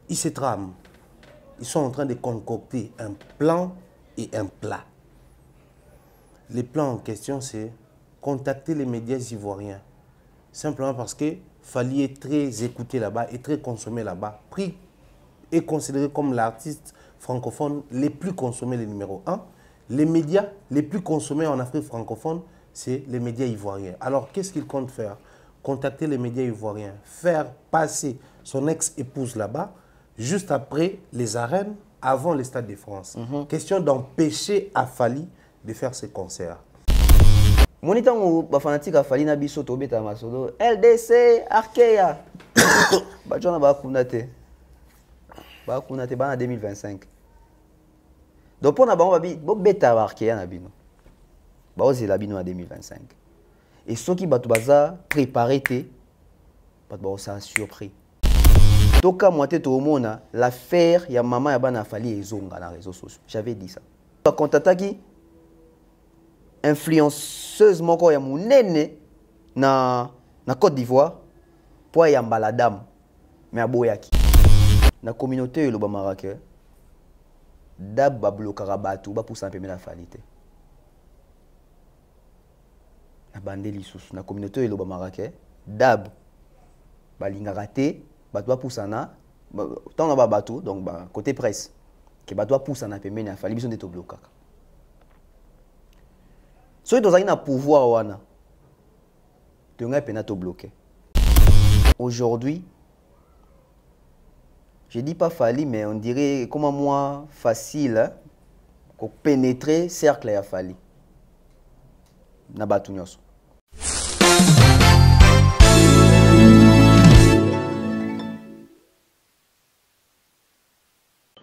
ils se trament. Ils sont en train de concocter un plan et un plat. Le plan en question, c'est contacter les médias ivoiriens. Simplement parce que Fally est très écouté là-bas et très consommé là-bas. Pris et considéré comme l'artiste francophone les plus consommés, les numéro 1. Les médias les plus consommés en Afrique francophone, c'est les médias ivoiriens. Alors, qu'est-ce qu'il compte faire? Contacter les médias ivoiriens, faire passer son ex-épouse là-bas, juste après les arènes, avant les Stades de France. Question d'empêcher à Fally de faire ses concerts. Monitango ba fanatique a Fally na biso to beta masolo LDC Arkea. Ba jona ba kunate. Ba kunate ba na 2025. Donc pour na ba babi bo beta Arkea na bino. Ba ozi la bino en 2025. Et ceux qui batu baza préparé té ba ba ça surpris. Toka moite to mona l'affaire ya maman ya bana Fally ezonga na réseaux sociaux. J'avais dit ça. Ba contactaki influenceuse moko ya munene na Côte d'Ivoire pour ya mbaladam mais aboyaki na communauté lo ba marake dab ba blokara batu ba poussa pembe na Fally te na bandeli susu na communauté lo ba marake dab ba lingaka te batu ba poussa na tant na ba batu donc ba côté presse que batu ba poussa na pembe na Fally biso ndeto blokaka. Si tu as un pouvoir, tu as un bloqué. Aujourd'hui, je ne dis pas Fally, mais on dirait comment moi facile pour pénétrer le cercle à Fally.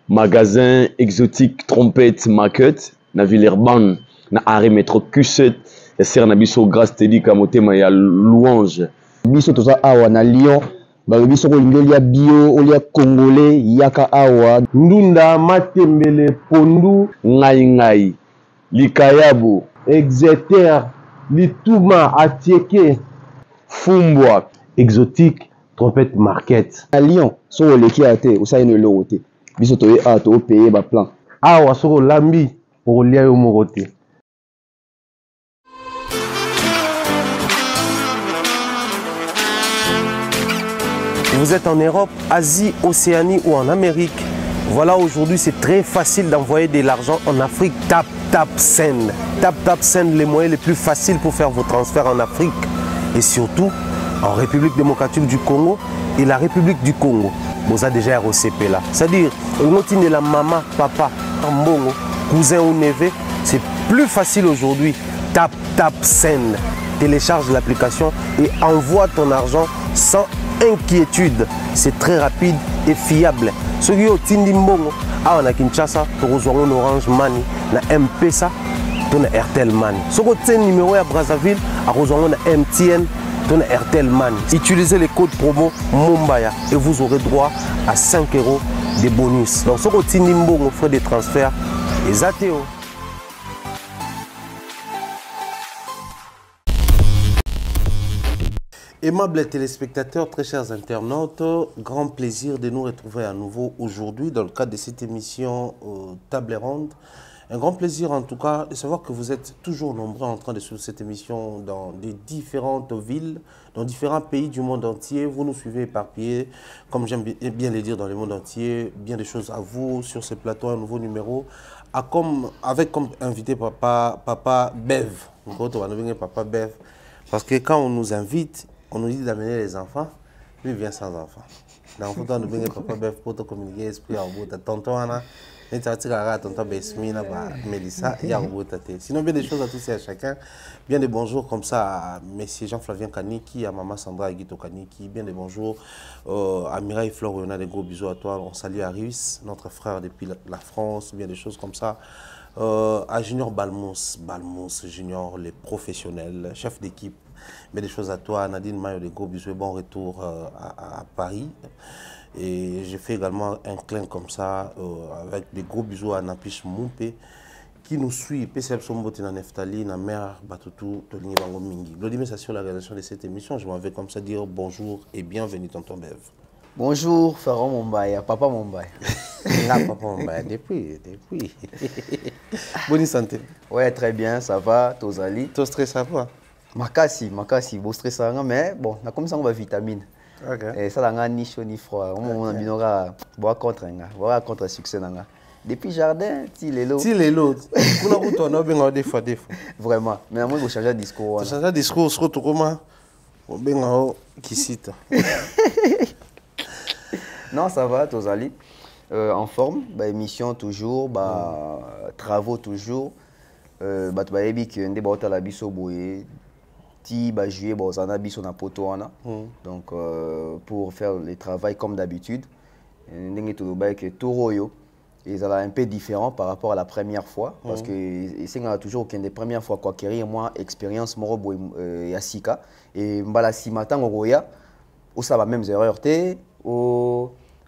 Magasin exotique trompette market na Villeurbanne. Na arrêt métro Q7 et ser na biso grâce tedi kamotema ya louange biso toza awa na Lyon ba biso ko lingelia bio olia congolais yaka awa ndunda matembele pondu ngai likayabo exeter lituma atieke fumbwa exotique trompette market à Lyon so leki ate osai no lote biso to a to payer ba plan awa so lambi pour lia yo morote. Vous êtes en Europe, Asie, Océanie ou en Amérique. Voilà, aujourd'hui, c'est très facile d'envoyer de l'argent en Afrique. Tap, tap, send. Tap, tap, send, les moyens les plus faciles pour faire vos transferts en Afrique. Et surtout, en République démocratique du Congo et la République du Congo. Vous avez déjà ROCP là. C'est-à-dire, on la maman, papa, mbongo, cousin ou neveu. C'est plus facile aujourd'hui. Tap, tap, send. Télécharge l'application et envoie ton argent sans inquiétude. C'est très rapide et fiable. Ceux qui ont Tindi Mbongo, on a Kinshasa, on a Orange Money, on a M-Pesa, on a Airtel Money. Ceux qui ont numéro à Brazzaville, on a MTN, on a Airtel Money. Utilisez les codes promo Mumbaya et vous aurez droit à 5 € de bonus. Donc ceux qui ont Tindi Mbongo, frais de transfert, les ATO. Aimables téléspectateurs, très chers internautes, grand plaisir de nous retrouver à nouveau aujourd'hui dans le cadre de cette émission Table Ronde. Un grand plaisir en tout cas de savoir que vous êtes toujours nombreux en train de suivre cette émission dans des différentes villes, dans différents pays du monde entier. Vous nous suivez éparpillés, comme j'aime bien le dire, dans le monde entier. Bien des choses à vous sur ce plateau, un nouveau numéro. Avec comme invité Papa Bev. Papa Bev. Parce que quand on nous invite, on nous dit d'amener les enfants, lui vient sans enfants. Donc, il faut nous venir Papa Bev pour te communiquer l'esprit à Oubouta. Tonton Anna, tonton Besmina, Mélissa et à Oubouta. Sinon, bien des choses à tous et à chacun. Bien des bonjours comme ça à M. Jean-Flavien Kaniki, à Maman Sandra Aguito Kaniki. Bien des bonjours à Mireille Flore, on a des gros bisous à toi. On salue Arius, notre frère depuis la France. Bien des choses comme ça. À Junior Balmous Junior, les professionnels, chef d'équipe. Mais des choses à toi, Nadine Mayo, des gros bisous et bon retour à Paris. Et j'ai fait également un clin comme ça, avec des gros bisous à Napish Moumpe, qui nous suit, PCF Sombote na Neftali, na mère Batutu, Tolini Bango Mingi. Glodimé, ça sur la réalisation de cette émission. Je m'en vais comme ça dire bonjour et bienvenue, tonton Bev. Bonjour, Pharaon Mombaya, Papa Mombaya. Là, papa, depuis. Bonne santé. Ouais, très bien, ça va, Tozali. Tu stress à quoi? Makasi, beau stress, mais bon, on a comme ça, on va vitamine. Ok. Et ça, on a ni chaud ni froid. On a bien contre succès. Depuis jardin, ti les lots. Si les lots, on a bien des fois. Vraiment. Mais moi, il faut changer de discours. Tu changes de discours, sur tout comment? On bien qui cite. Non, ça va, Tozali. En forme, bah, émission toujours, bah, travaux toujours. Bah, tu vas dire que nous avons la biso boye. Ti bah juillet, bah, on a biso na poto ana. Donc pour faire le travail comme d'habitude, nous avons que Toroyo. Ils sont un peu différents par rapport à la première fois parce que c'est toujours qu'une des premières fois quoi acquérir moi expérience morobo et asika et mbala si matin au roya où ça va même erreur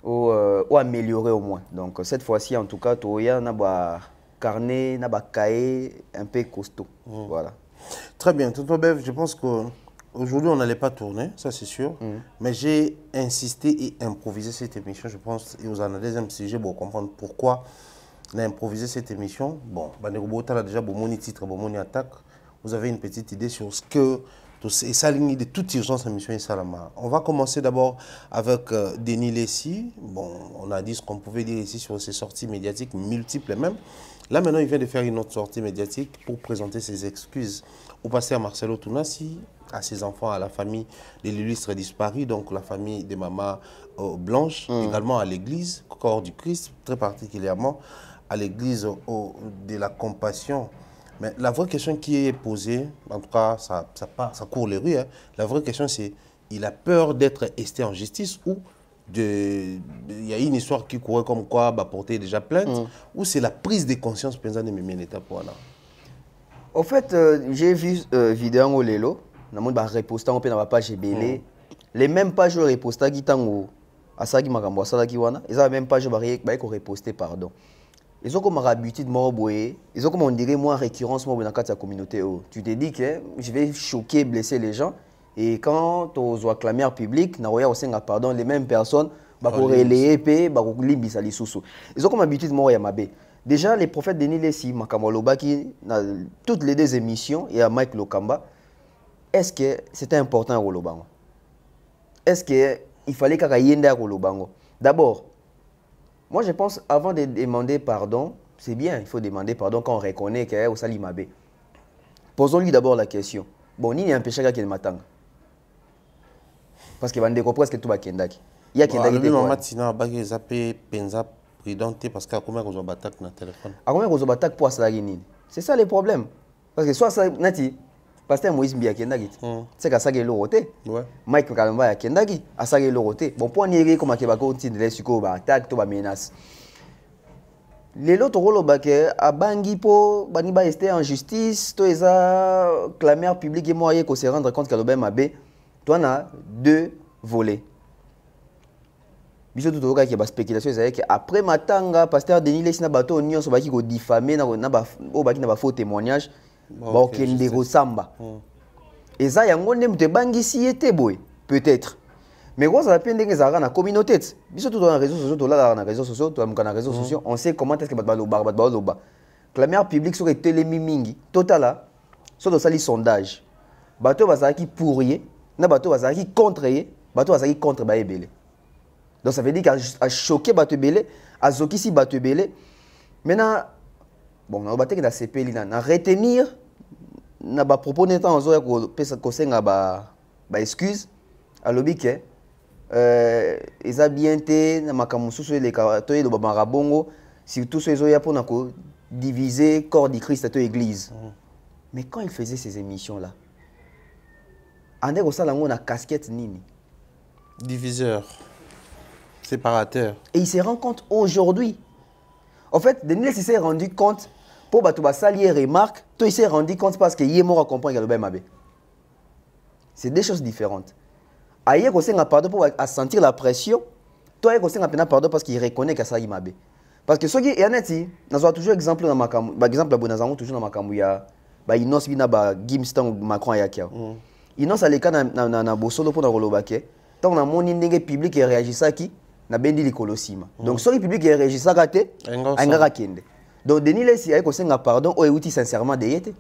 ou améliorer au moins. Donc cette fois-ci en tout cas Toya n'a pas carnet n'a pas cahier un peu costaud. Voilà. Très bien, Tonton Bev, je pense qu'aujourd'hui on n'allait pas tourner, ça c'est sûr, mais j'ai insisté et improvisé cette émission, je pense, et vous en avez deuxième sujet pour comprendre pourquoi on a improvisé cette émission. Bon, Banerobota a déjà mon titre, mon attaque, vous avez une petite idée sur ce que, et ça ligne de toute urgence en mission et Salama. On va commencer d'abord avec Denis Lessi. Bon, on a dit ce qu'on pouvait dire ici sur ses sorties médiatiques, multiples même. Là, maintenant, il vient de faire une autre sortie médiatique pour présenter ses excuses au pasteur Marcelo Tounassi, à ses enfants, à la famille de l'illustre disparu, donc la famille de Maman Blanche, également à l'église, corps du Christ, très particulièrement à l'église de la compassion. Mais la vraie question qui est posée, en tout cas, ça court les rues, hein. La vraie question, c'est il a peur d'être esté en justice ou il y a une histoire qui courait comme quoi va porter déjà plainte ou c'est la prise de conscience pensant de mes états pour là. En fait, j'ai vu vidéo au Lelo, on a reposté sur la page GBL. Les mêmes pages reposté qui tango asagi makambo asala ki wana, ils ont même page ba ko reposter pardon. Ils ont comme habitude moi boyer, ils ont comme on dirait moi récurrence moi dans la communauté. Tu te dis que je vais choquer, blesser les gens. Et quand on voit clamer public, pardon, les mêmes personnes, pour relayer, pour limbisa les sous. Ils ont comme habitude moi yamabe. Déjà les prophètes Denis Lessi, Makamoloba qui toutes les deux émissions et à Mike Lokamba, est-ce que c'était important à Rolobango? Est-ce que il fallait qu'il y ait un Rolobango? D'abord, moi je pense avant de demander pardon, c'est bien, il faut demander pardon quand on reconnaît qu'il y a au Salimabé. Posons-lui d'abord la question. Bon, ni un péché qui est matin. Parce que va ndeko presque tout va kendaki. Il y a kendaki de quoi. Matina bagi zappé penza prudente parce qu'à combien on batak na téléphone. À combien on batak pour ça nini. C'est ça le problème. Parce que soit ça nati pasteur Moïse Mbia kendaki. C'est ka ça ke loroté. Ouais. Mike Kalamba ya kendaki, a ça ke loroté. Bon pour nier comment que ba continuer suko ba attaque to ba menace. Les autres rôles à bangi po bani ba rester en justice, to eza clameur public et moyen qu'on se rendre compte que le mabé. Toi, on a deux volets. Biso tout cas qui a spéculation c'est que après matanga pasteur Denis Lessi na bato onyo so baki ko diffamer na ba faux témoignage ba okende ko samba. Et ça yango ndem te bangisi été boy peut-être. Mais quoi ça va pendre que ça na communauté. Biso tout dans les réseaux sociaux, là na réseaux sociaux, to na réseaux sociaux, on sait comment est-ce que ba loba. Clameur public sur télémi mingi. Totala so do sali sondage. Bato bazaki pourrier na bato bazaki contre bato bazaki contre ba ebele. Donc ça veut dire qu'à choquer bato ebele, à zokisi bato ebele. Maintenant bon na baté que na CPL na retenir na ba proposer tant ozo ko pesa ko senga ba excuse alobi ke eza bien te na makamususu les to yelo ba marabongo surtout ceux oya pour na ko diviser corps du Christ à l'église. Mais quand il faisait ces émissions là André Rosalango na casquette nini. Diviseur, séparateur. Et il se rend compte aujourd'hui. En fait, Denis Lessi s'est rendu compte pour Batouba Salier remarque, toi il s'est rendu compte parce que Yémor a compris qu'il y a le Mabé. C'est deux choses différentes. Aïe Rosenga pardon pour sentir la pression, toi Rosenga pardon parce qu'il reconnaît que ça y Mabé. Parce que ce qui est honnête, nous avons toujours exemple dans Makamou, par exemple nous avons toujours dans Makamou ya ba Inos bina ba Gimstan Macron ya kia. Inos aleka na bosolo pour na rolobake tant na moni ndenge public réagissaki na bendi likolo sima donc soki public réagissaka te angaka kende donc Denis Lesi ayeko senga pardon o euti sincèrement de yete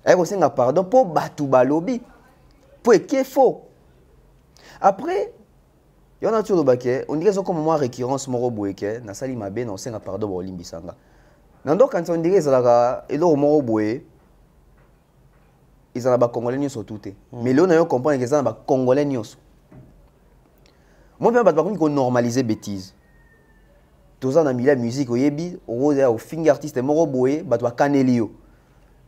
ayeko senga pardon po batu balobi po eke faux après y en a toujours baké on dirait comme moi récurrence moko boyeke na sali mabe na senga pardon ba olimbisanga nando quand on dirait zalaka elo moko boye ils en ba congolais nyonso tout te mais là on a comprendre que ça ba congolais nyonso moi bien bato bakomi ko normaliser bêtise toza na mila musique oyebi oza au finger artiste moko boye bato bakaneli yo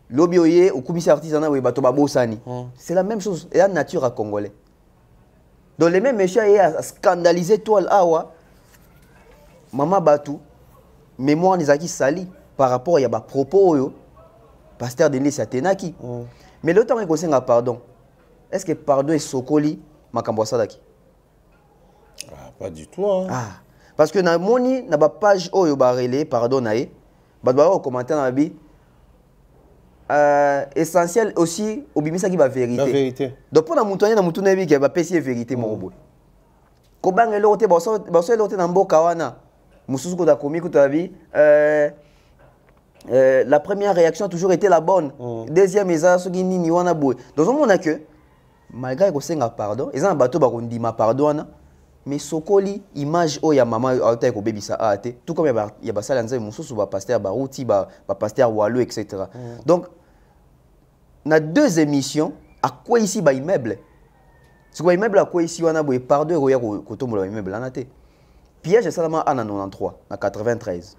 lobi oye okumisi artiste na we bato babosani c'est la même chose et la nature à congolais donc les mêmes messieurs a scandalisé toi awa mama batu mémoire nizaki sali par rapport à ba propos yo pasteur Denis Satenaki mais le temps que kosenga pardon est-ce que pardon est sokoli makambo salaki pas du tout hein. Parce que na moni na ba page oyo ba relé pardon naé ba ba commenter na bi essentiel aussi obimisa ki ba vérité. La vérité. Donc pour na mutonya na mutuna bi ki ba pesi vérité mo boy. Ko banga lote ba so lote na mboka wana mususu ko da komi ko tabi la première réaction a toujours été la bonne. Deuxième eza so ki nini wana boy. Donc on a que malgré ko senga pardon, eza na bato ba ko ndima pardon wana. Mais sokoli image o ya mama auta ko bebisa ate tout comme ya basala nzai mususu ba pasteur baruti ba pasteur Wallo etc. Donc na deux émissions à quoi ici ba immeuble c'est quoi immeuble à quoi ici wana boye pardon ko ya ko tombola immeuble na te piège salama ana 93 na 93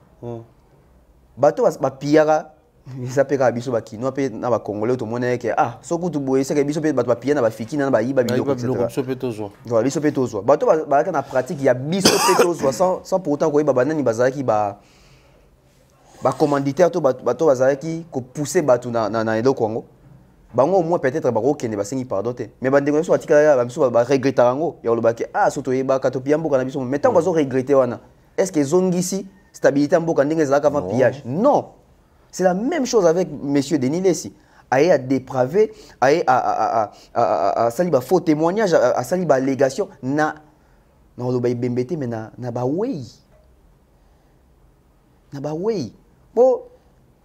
bato ba piara ça peut ka biso ba kino pe na ba congolais to mona ke soku tu boye ça ke biso pe bato ba piana ba fiki na ba yiba biloko etc. biso pe tozo voilà biso pe tozo bato ba ka na pratique ya biso pe tozo sans pourtant ko yiba banani bazaki ba commanditaire to bato bazaki ko pousser bato na edo Congo bango au moins peut-être ba ko kende ba sengi pardon te mais ba ndeko so atika ya ba biso ba regretter rango ya lo ba ke soto yeba ka to piambo kana biso mais tant bazo regretter wana est-ce que zongisi stabilité mboka ndenge zalaka avant pillage non. C'est la même chose avec monsieur Denis Lesi. Aïe à dépraver, aïe à saliba faux témoignage, à saliba allégation, na le bail bembete mais na ba way. Na ba way. Bon,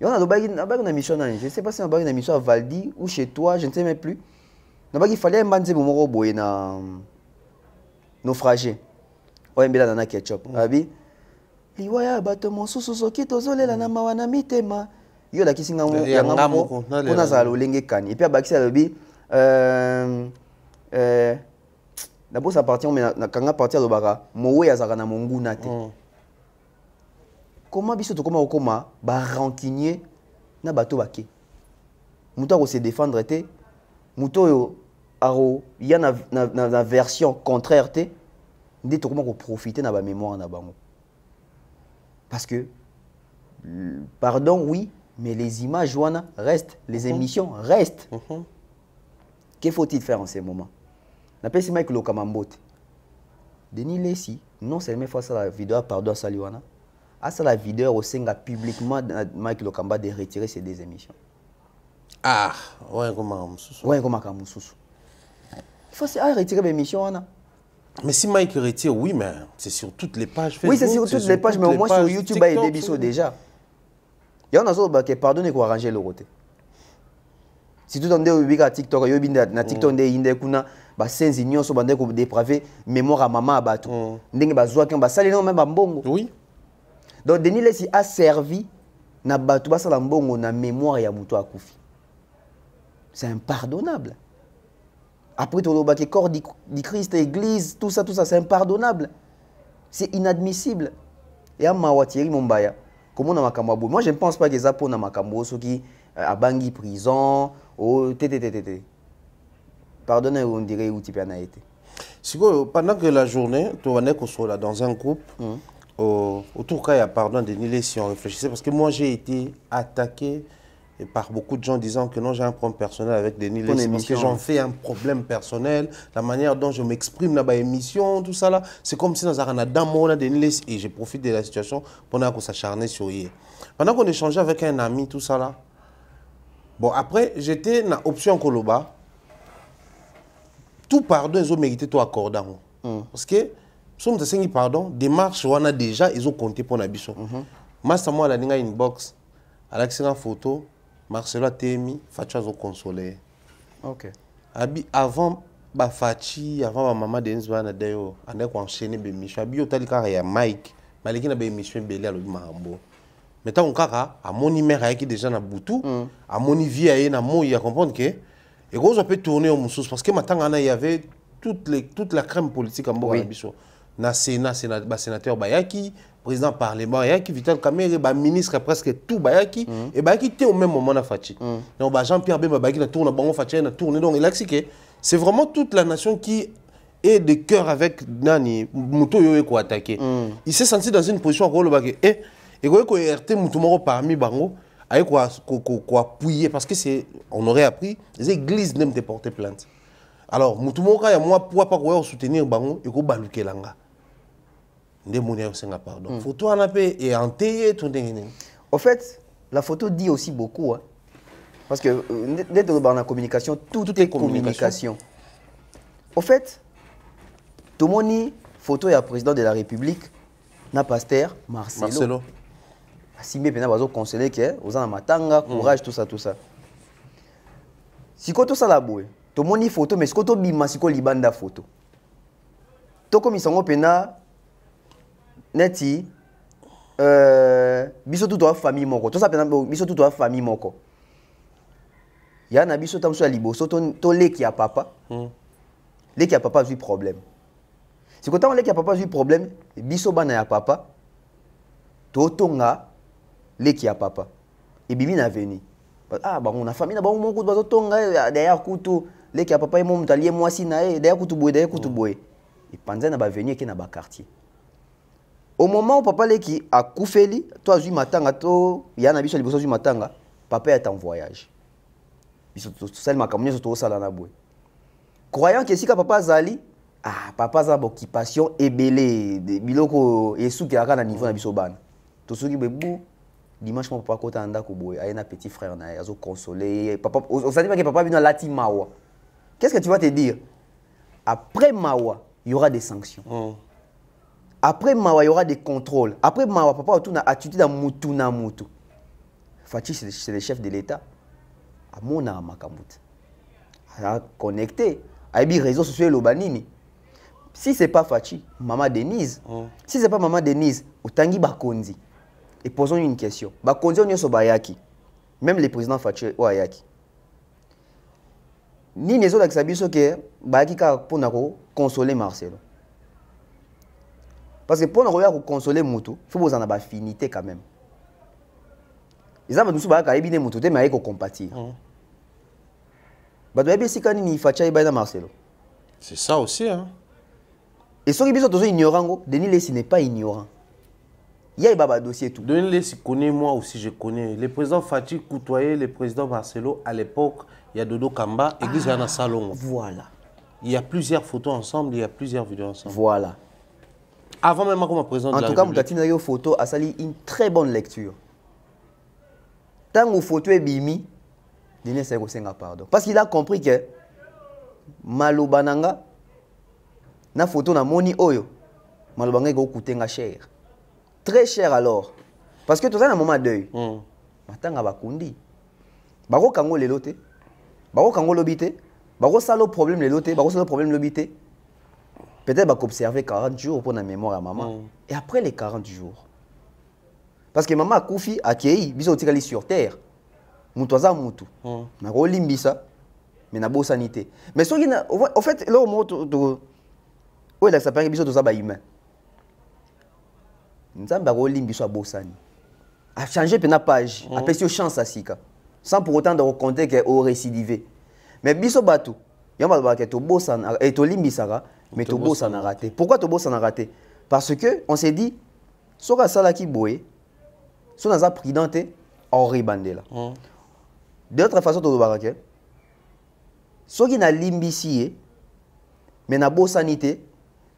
il y en a le bail na mission je sais pas si on a une mission à Valdi ou chez toi, je ne sais même plus. Na ba il fallait un banze momoro boy na naufragé. Ouais mbela na ketchup. Abi liwaya bato mosusu soki tozolela na mawana mitema yo la kisinga yanga moko kuna za lolenge kani et puis abakisa lobi na bosa partir mais na kanga partir lo baka mowe azaka na monguna te comment biso to koma ba rancunier na bato bake muto ko se défendre te muto yo aro ya na version contraire te ndi to ko profiter na ba mémoire na bango. Parce que, pardon, oui, mais les images restent, les émissions restent. Que faut-il faire en ces moments? On appelle ça Mike Lokamambote. Denis Lesi, non seulement face à la vidéo, pardon, à Saliwana, à la vidéo, au Senga publiquement, Mike Lokamba de retirer ces deux émissions. Ouais, comment ouais, comment Kamoussous. Il faut retirer les émissions. Mais si Mike retire, oui, mais c'est sur toutes les pages Facebook. Oui, c'est sur toutes les pages, mais au moins sur YouTube, il y a des bisous déjà. Il y en a d'autres qui pardonnent et qui ont arrangé le côté. Si tout le monde est à TikTok, il y a TikTok, il y a 5 unions, il y a dépravé, mémoire à maman à battu. Il y a des salés, même à Mbongo. Oui. Donc, Denis Lesi a servi na battu, na Mbongo, na mémoire à Moutou Akoufi. C'est impardonnable. Après, tout le corps du Christ, l'église, tout ça, c'est impardonnable. C'est inadmissible. Et à Mawatiri Mombaya, comment on a Makamabo? Moi, je ne pense pas que ça pour Makambo, ceux qui a Bangui prison, ou tétététété. Pardonnez, on dirait où tu peux en été. Pendant que la journée, tu es là dans un groupe, autour de ça, pardon, Denis Lesi, si on réfléchissait, parce que moi, j'ai été attaqué et par beaucoup de gens disant que non, j'ai un problème personnel avec Denis Lesi parce que j'en fais un problème personnel, la manière dont je m'exprime dans ma émission, tout ça là, c'est comme si dans un dame Denis Lesi et j'ai profité de la situation pour s'acharner sur lui. Pendant qu'on échangeait avec un ami, tout ça là, bon après j'étais dans l'option Koloba, tout pardon, ils ont mérité tout accorder. Parce que, si on a pardon, démarche, on a déjà, ils ont compté pour Nabiso. Master, moi, la ligne inbox, avec une photo, Marcelo a témi, Fachi a consolé. Ok. Avant, Fachi, avant ma maman Denis Bana Deo, on a enchaîné des missions. Abi, au talika, il y a Mike, mais il y a des missions belées à l'Omahambo. Maintenant, on a mon numéro qui est déjà dans Boutou, à mon vie, il y a mon, il y a comprendre que, et gros, on peut tourner au Moussous, parce que maintenant, il y avait toute la crème politique en Boga Biso. Na Sénat, sénateur Bayaki, président parlement Bayaki, Vital Kamere, ministre presque tout Bayaki, et Bayaki était au même moment na Fachi. Donc Jean-Pierre Bemba Bayaki na tourne, Bango Fachi na tourne, donc c'est vraiment toute la nation qui est de cœur avec Nani Mouto Yoé ko attaquer. Il s'est senti dans une position où et quoi RT Moutoumoro parmi Bango avec quoi appuyer parce que c'est on aurait appris les églises n'aiment de porter plainte. Alors Moutoumoro ya moi pour pas quoi soutenir Bango et ko baluke langa. Pardon. Photo en et enterré tout. En fait, la photo dit aussi beaucoup. Hein. Parce que dans la communication, tout est communication. En fait, tout le monde photo et président de la République, na pasteur Marcelo. Simé pena bazo conseiller que aux en matanga, courage tout ça. Si tout ça la boue, tout le monde photo mais si tout bima si libanda photo. To comme ils sont pena neti biso tout doit famille moko. Tout ça pena biso tout doit famille moko. Ya na biso tam so liboso to leki a papa. Leki a papa a eu problème. Si quand on leki a papa a eu problème, biso bana ya papa to tonga leki a papa. Et bibi na veni. Ah bah on a famille na ba mon coup bazo tonga derrière kutu leki a papa et mon mutalier moi si na derrière kutu boy. Et panza na ba venir ki na ba quartier. Au moment où papa leki a koufeli, toi zu matanga to ya na biso liboso zu matanga, papa est en voyage. Biso to sel makamnya to sala na boy. Croyant que si papa zali, papa za occupation ebelé de biloko yesu ki aka na niveau na biso bana. To soki bebu dimanche mon papa kota anda ko boy, ayena petit frère na azo consoler. Papa on sait pas que papa vient lati mawa. Qu'est-ce que tu vas te dire? Après mawa, il y aura des sanctions. Après mawa, il y aura des contrôles. Après mawa, papa autour na attitude à mutu na mutu. Fachi c'est le chef de l'État. À mon âme makamut. À connecter. À des réseaux sociaux lobanini. Si c'est pas Fachi, maman Denise. Si c'est pas maman Denise, Otangi Bakonzi. Et posons une question. Bakonzi on yoso bayaki. Même le président Fachi oyaki. Ni nezo la kisabiso ke bayaki ka pona ko consoler Marcelo. Parce que pour nous consoler Moutou, il faut que vous en ayez affinité quand même. Les gens qui ont été Moutou, ils sont compatis. C'est ça aussi. Hein? Et ceux qui sont ignorants, Denis Lessi n'est pas ignorant. Il y a un dossier tout. Denis Lessi connaît, moi aussi je connais. Le président Fachi côtoyait le président Marcelo à l'époque. Il y a Dodo Kamba, église dans salon. Voilà. Il y a plusieurs photos ensemble, il y a plusieurs vidéos ensemble. Voilà. Avant même comme président de la République. En tout cas, République. Moutati photo a sali une très bonne lecture. Tant que photo est bimi, Denis Senga pardon. Parce qu'il a compris que Malobananga na photo na moni oyo Malobananga go coûter cher. Très cher alors. Parce que tout ça na moment deuil. Matanga bakundi. Bako kango lelote. Bako kango lobité. Bako salo problème lelote, bako salo problème lobité. Peut-être qu'il va observer 40 jours pour la mémoire à maman. Et après les 40 jours. Parce que maman a koufi, a kéi, biso tikali sur terre. Moutoza moutou. Na ko limbisa, mais na bo sanité. Mais so na en fait là au moment où il a s'appelle biso toza ba humain. Nzamba ko limbiso a bo sani. A changer pena page, a pesi chance à sika. Sans pour autant de raconter que au récidivé. Mais biso batou, yamba ba ke to bo sana et to limbisaka. Mais Tobo s'en a raté. Pourquoi Tobo s'en a raté? Parce que on s'est dit, si on a ça qui boye, si on a ça pridente, on ribande là. D'autre façon, Tobo barake, si on a limbici, mais na bo sanité,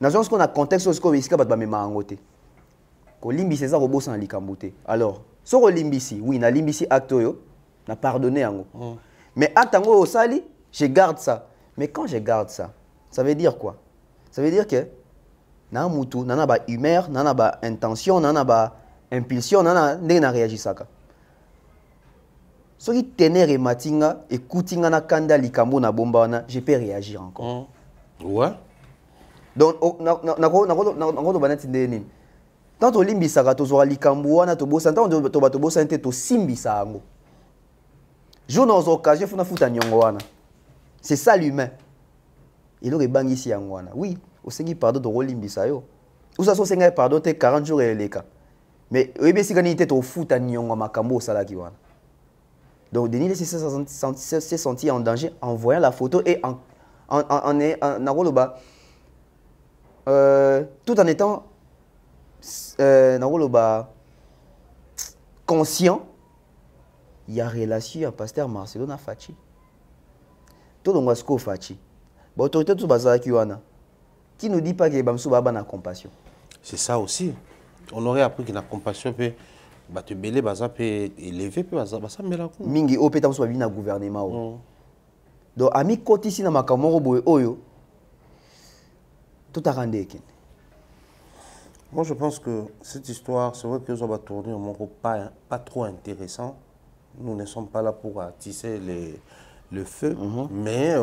na ce qu'on a contexte ce qu'on ici ka ba mema angote. Ko limbici ça robo sans likambote. Alors, si on limbici, oui, na limbici acte yo, na pardonné ango. Mais acte ango au sali, je garde ça. Mais quand je garde ça, Ça veut dire quoi? Ça veut dire que na mutu, nana ba humeur, nana ba intention, nana ba impulsion, nana ndena réagit saka. Soki tener et matinga, écoutinga na kanda likambo na bomba wana, je peux réagir encore. Ouais. Donc, nako banati ndeni. Tant to limbisaka tozwa likambo wana to bosa, tant to bato bosa nte to simbisa ango. Jour dans occasion funa futa nyongo wana. C'est ça l'humain. Il aurait bangisi yango wana. Oui, au sengi pardon to limbisa yo. Ou ça so senga pardon te 40 jours et leka. Mais oyebe sikani te to futa nyongo makambo salaki wana. Donc Denis s'est senti en danger en voyant la photo et tout en étant conscient, il y a relation à pasteur Marcelo na Fachi. Tout le monde est Fachi. L'autorité tout bazar qui nous dit pas que Bamsou Baba na compassion. C'est ça aussi. On aurait appris que la compassion peut te belé baza peut élever peut baza mela ko. Mingi o petam so na gouvernement. Donc ami koti si na makamoro boy oyo tout a rendu ekene. Moi, je pense que cette histoire, c'est vrai que ça va tourner au monde pas trop intéressant. Nous ne sommes pas là pour tisser le feu, mais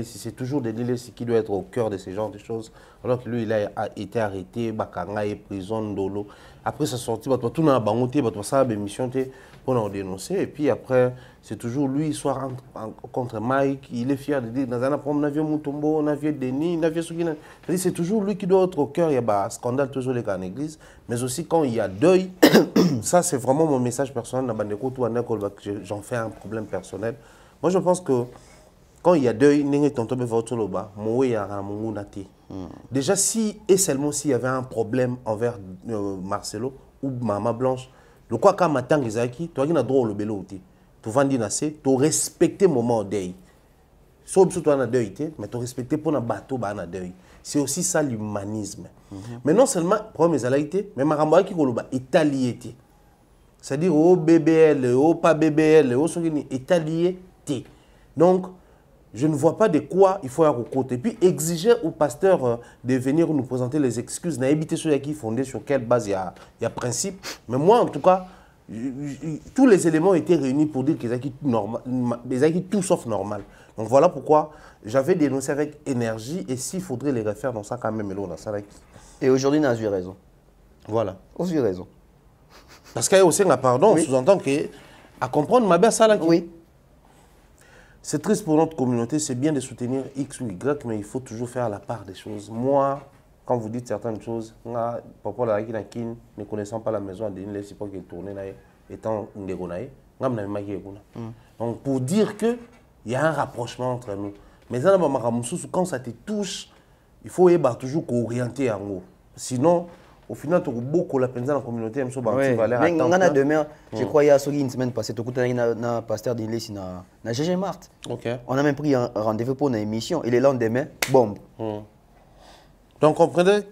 c'est toujours Denis qui doit être au cœur de ce genre de choses. Alors que lui, il a été arrêté, Bakanga est prison, Dolo. Après sa sortie, tout le monde a mission pour nous dénoncer. Et puis après, c'est toujours lui, soit contre Mike, il est fier de dire dans un problème, on a vu Mutombo, on a vu Denis, on a vu Soukina. C'est toujours lui qui doit être au cœur. Il y a un scandale toujours les gars en église, mais aussi quand il y a deuil, ça c'est vraiment mon message personnel. J'en fais un problème personnel. Moi je pense que quand il y a deuil, déjà si et seulement s'il y avait un problème envers Marcelo ou Maman Blanche, le quoi quand matin Isaki, tu as un droit au bélo, tu vas dire tu respecter le moment de deuil. Sauf que tu as un deuil, mais tu respecter pour un bateau un deuil. C'est aussi ça l'humanisme. Mais non seulement problème des mais Maramba qui est italien. C'est-à-dire au BBL, au pas BBL, au Sogini, italien. Donc je ne vois pas de quoi il faut avoir au côté. Et puis exiger au pasteur de venir nous présenter les excuses, n'a évité ceux qui fondés sur quelle base il y a principe. Mais moi en tout cas, tous les éléments étaient réunis pour dire qu'ils ont tout sauf normal. Donc voilà pourquoi j'avais dénoncé avec énergie et s'il faudrait les refaire dans ça quand même. Et aujourd'hui, on a eu raison. Voilà. On a eu raison. Parce qu'il y a aussi un pardon, oui. Sous-entend que à comprendre ma belle ça. Oui. C'est triste pour notre communauté, c'est bien de soutenir X ou Y, mais il faut toujours faire la part des choses. Moi, quand vous dites certaines choses, papa la ne connaissant pas la maison à Denis, c'est pas qu'il tournait là, étant Ndegonaï, donc pour dire que il y a un rapprochement entre nous. Mais quand ça te touche, il faut toujours orienter en haut. Sinon, au final, tu as beaucoup la peine dans la communauté. Mais demain, je crois qu'il y a une semaine passée, tu as pasteur d'Inlesi na GG Marthe. On a même pris un rendez-vous pour une émission. Et le lendemain, bombe. Donc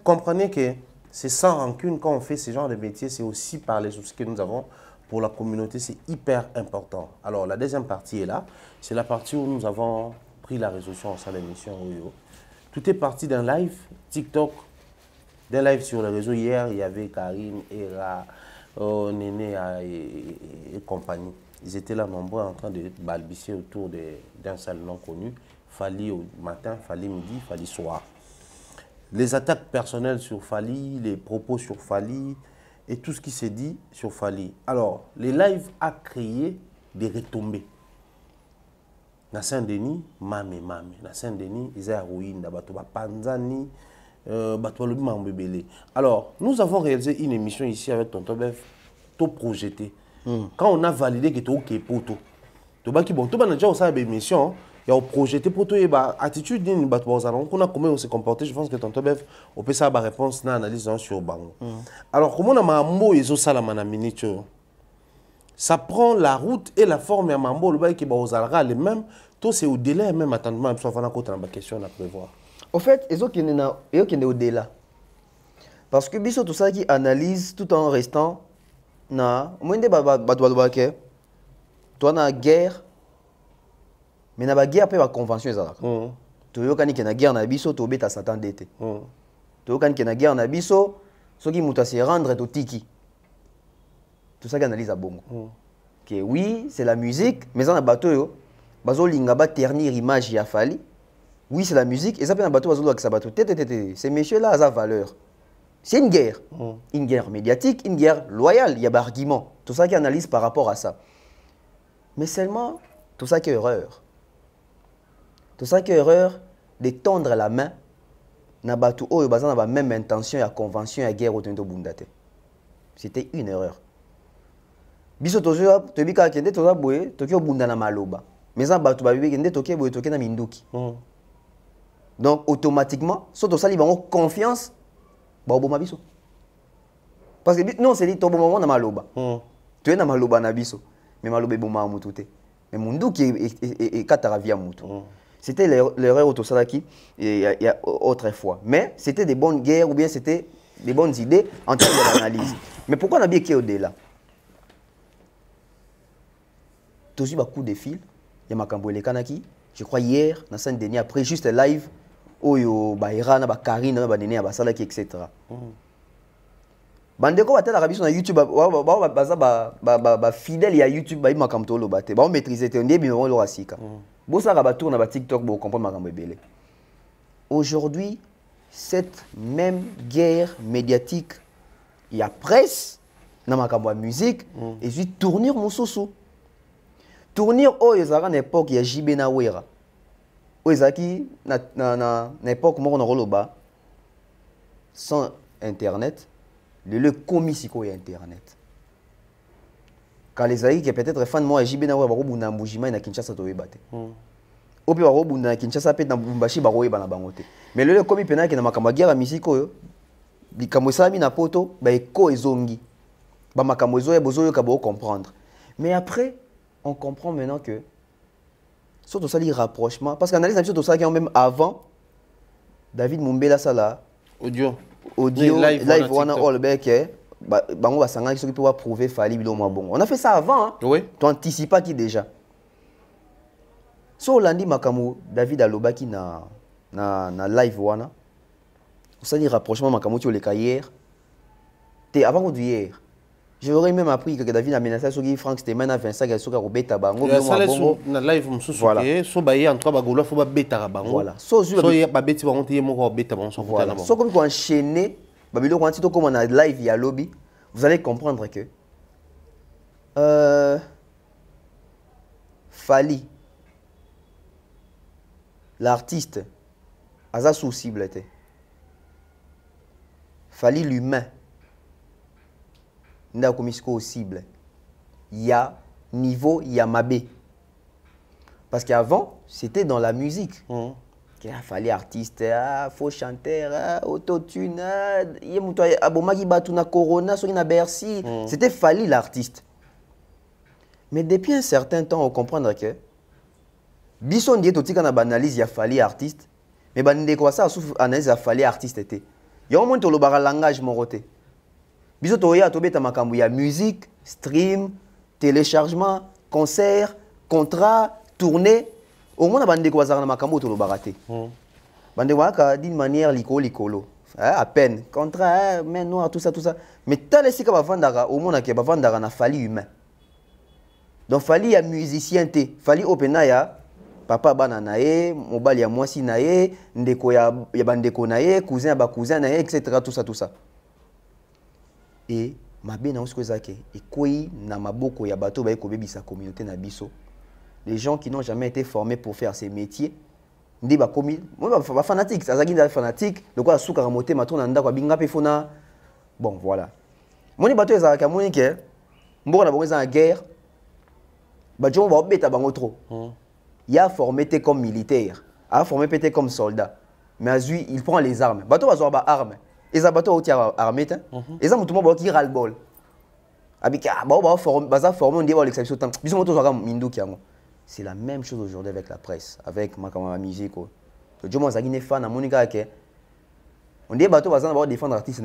comprenez que c'est sans rancune quand on fait ce genre de métier, c'est aussi par les soucis que nous avons pour la communauté, c'est hyper important. Alors la deuxième partie est là, c'est la partie où nous avons pris la résolution en salle d'émission. Tout est parti d'un live TikTok, d'un live sur les réseaux. Hier, il y avait Karim, Era, Néné et compagnie. Ils étaient là nombreux en train de balbutier autour d'un salle non connu. Fali au matin, Fali midi, Fali soir. Les attaques personnelles sur Fali, les propos sur Fali et tout ce qui s'est dit sur Fali. Alors, les lives a créé des retombées. Na Saint-Denis, mame. Na Saint-Denis, ils ont ruine. Batoba Panzani, Batoba Mambébélé. Alors, nous avons réalisé une émission ici avec Tonton Bef, tout projeté. Quand on a validé que tu es OK pour tout, tu as déjà aussi une émission. Il y a projeté pour toi, attitude d'une on a comment on s'est comporté. Je pense que Tonton Bef, on peut savoir la réponse dans l'analyse sur Bango. Alors, comment on a mambo et salamana minute, ça prend la route et la forme à mambo, le bail qui est les mêmes. Tout c'est au délai même attendement, ça va dans la question à prévoir. Au fait, ils ont qui est au-delà. Parce que biso tout ça qui analyse tout en restant na moins de toi na guerre Mais na ba guerre pe ba convention ezalaka. Toyokani ke na guerre na biso to beta Satan dete. Toyokani ke na guerre na biso soki muta se rendre to tiki. Tout ça qu'analyse à bongo. Que oui, c'est la musique, mais en a bateau yo, bazo linga ba ternir image ya fali. Oui, c'est la musique et ça peut un bateau bazo lo sa bateau. Ces messieurs là a valeur. C'est une guerre. Une guerre médiatique, une guerre loyale, il y a des arguments. Tout ça qui analyse par rapport à ça. Mais seulement tout ça qui est erreur. Tout ça qui est erreur de tendre la main na bateau oyo baza na ba même intention ya convention ya guerre au tento bundate. C'était une erreur. Biso tozo to bika kende toza boye toki obunda na maloba. Mais ça bato ba bibe kende toki boye toki na minduki. Donc automatiquement, so to sali bango confiance ba oboma biso. Parce que non c'est dit to boma na maloba. Tu es na maloba na biso. Mais maloba boma mutu te. Mais munduki e katara via mutu. C'était l'erreur autosalaki il y a autrefois. Mais c'était des bonnes guerres ou bien c'était des bonnes idées en termes d'analyse. Mais pourquoi on a bien qui au-delà? Tous eu un coup de fil, il y a Makambo et Kanaki, je crois hier, dans Saint-Denis, après juste live, où il y a Irana, Karine, Salaki, etc. Bandeko va l'Arabie sur YouTube, fidèle à YouTube, il m'a comme le baté, on maîtrise, on dit bien on l'aura sika. Bon ça rabat tourne à TikTok pour comprendre Makambo belé. Aujourd'hui, cette même guerre médiatique, il y a presse, dans Makambo musique, et puis tournure mon sousou. Tournir au ezara na époque ya JB na Wera. O ezaki na époque mo na roloba sans internet, le komisiko ya internet. Quand les aïe qui peut-être fan moi JB na Wera ba robunda mbujima na Kinshasa to webate. Opi ba robunda na Kinshasa pe na Bumbashi ba royeba na bangote. Mais le komi pena ki na makambo guerre misiko yo likambo sami na poto ba eko ezongi. Ba makambo ezo ya bozo yo ka bo comprendre. Mais après on comprend maintenant que surtout ça les rapprochement parce qu'analyse surtout ça qui ont même avant David Mumbela Sala audio live one all back bango basanga qui peut prouver fali bilo moi bon on a fait ça avant hein? Oui tu anticipes pas qui déjà so lundi makamu David alobaki na live wana ça les rapprochement makamu tu le hier t'es avant d'hier. J'aurais même appris que David a menacé sur Frank Stemen à Vincent Gassoka au bêta bango. Na live voilà. So ba en trois bagolo faut ba bêta bango. Voilà. So y a ba bêti bango te mo bêta bango so voilà. So comme vous enchaîner babilo quand tu comme on a live ya lobby, vous allez comprendre que Fali l'artiste a sa soucible. Fali l'humain. Nda komisiko cible. Il y a niveau, il y a mabé. Parce qu'avant, c'était dans la musique. Il fallait artiste, faux chanteur, autotune, abomaki batuna corona, soki Bercy. C'était Fali l'artiste. Mais depuis un certain temps, on comprend que bison dit tout quand on analyse il y a Fali artiste, mais bande quoi ça sauf analyse il y a Fali artiste était. Il y a un moment où le bar langage moroté. Biso toya tobeta makambo ya musique, stream, téléchargement, concert, contrat, tournée. Au moins bande ko azana makambo to lo baraté. Bande waka d'une manière likolo. À peine contrat, mais noir tout ça. Mais tant les sika ba vandara au moins que ba vandara na Fali humain. Donc Fali ya musicien té, Fali opena ya papa bana nae, mobali ya mwasi nae, ndeko ya bandeko nae, cousin ba cousin nae, etc. tout ça. Et mabe na osko zake et koi na maboko ya bato ba ko bebisa communauté na biso. Les gens qui n'ont jamais été formés pour faire ces métiers ndi ba komi moi ba fanatique ça zaki nda fanatique le quoi suka ramoté matona nda kwa binga pe fona bon voilà moni bato ezaka moni ke mboka na bango za guerre ba jo ba beta bango trop il a formé comme militaire a formé pété comme soldat mais azui il prend les armes bato bazo ba armes et ça bateau au armé et ça mutumo ba ki ral bol abika ba formé on dit ba l'exception temps biso moto zo ka mindu ki yango. C'est la même chose aujourd'hui avec la presse, avec ma musique. Je suis fan de Monica. On dit que les bateaux vont défendre l'artiste.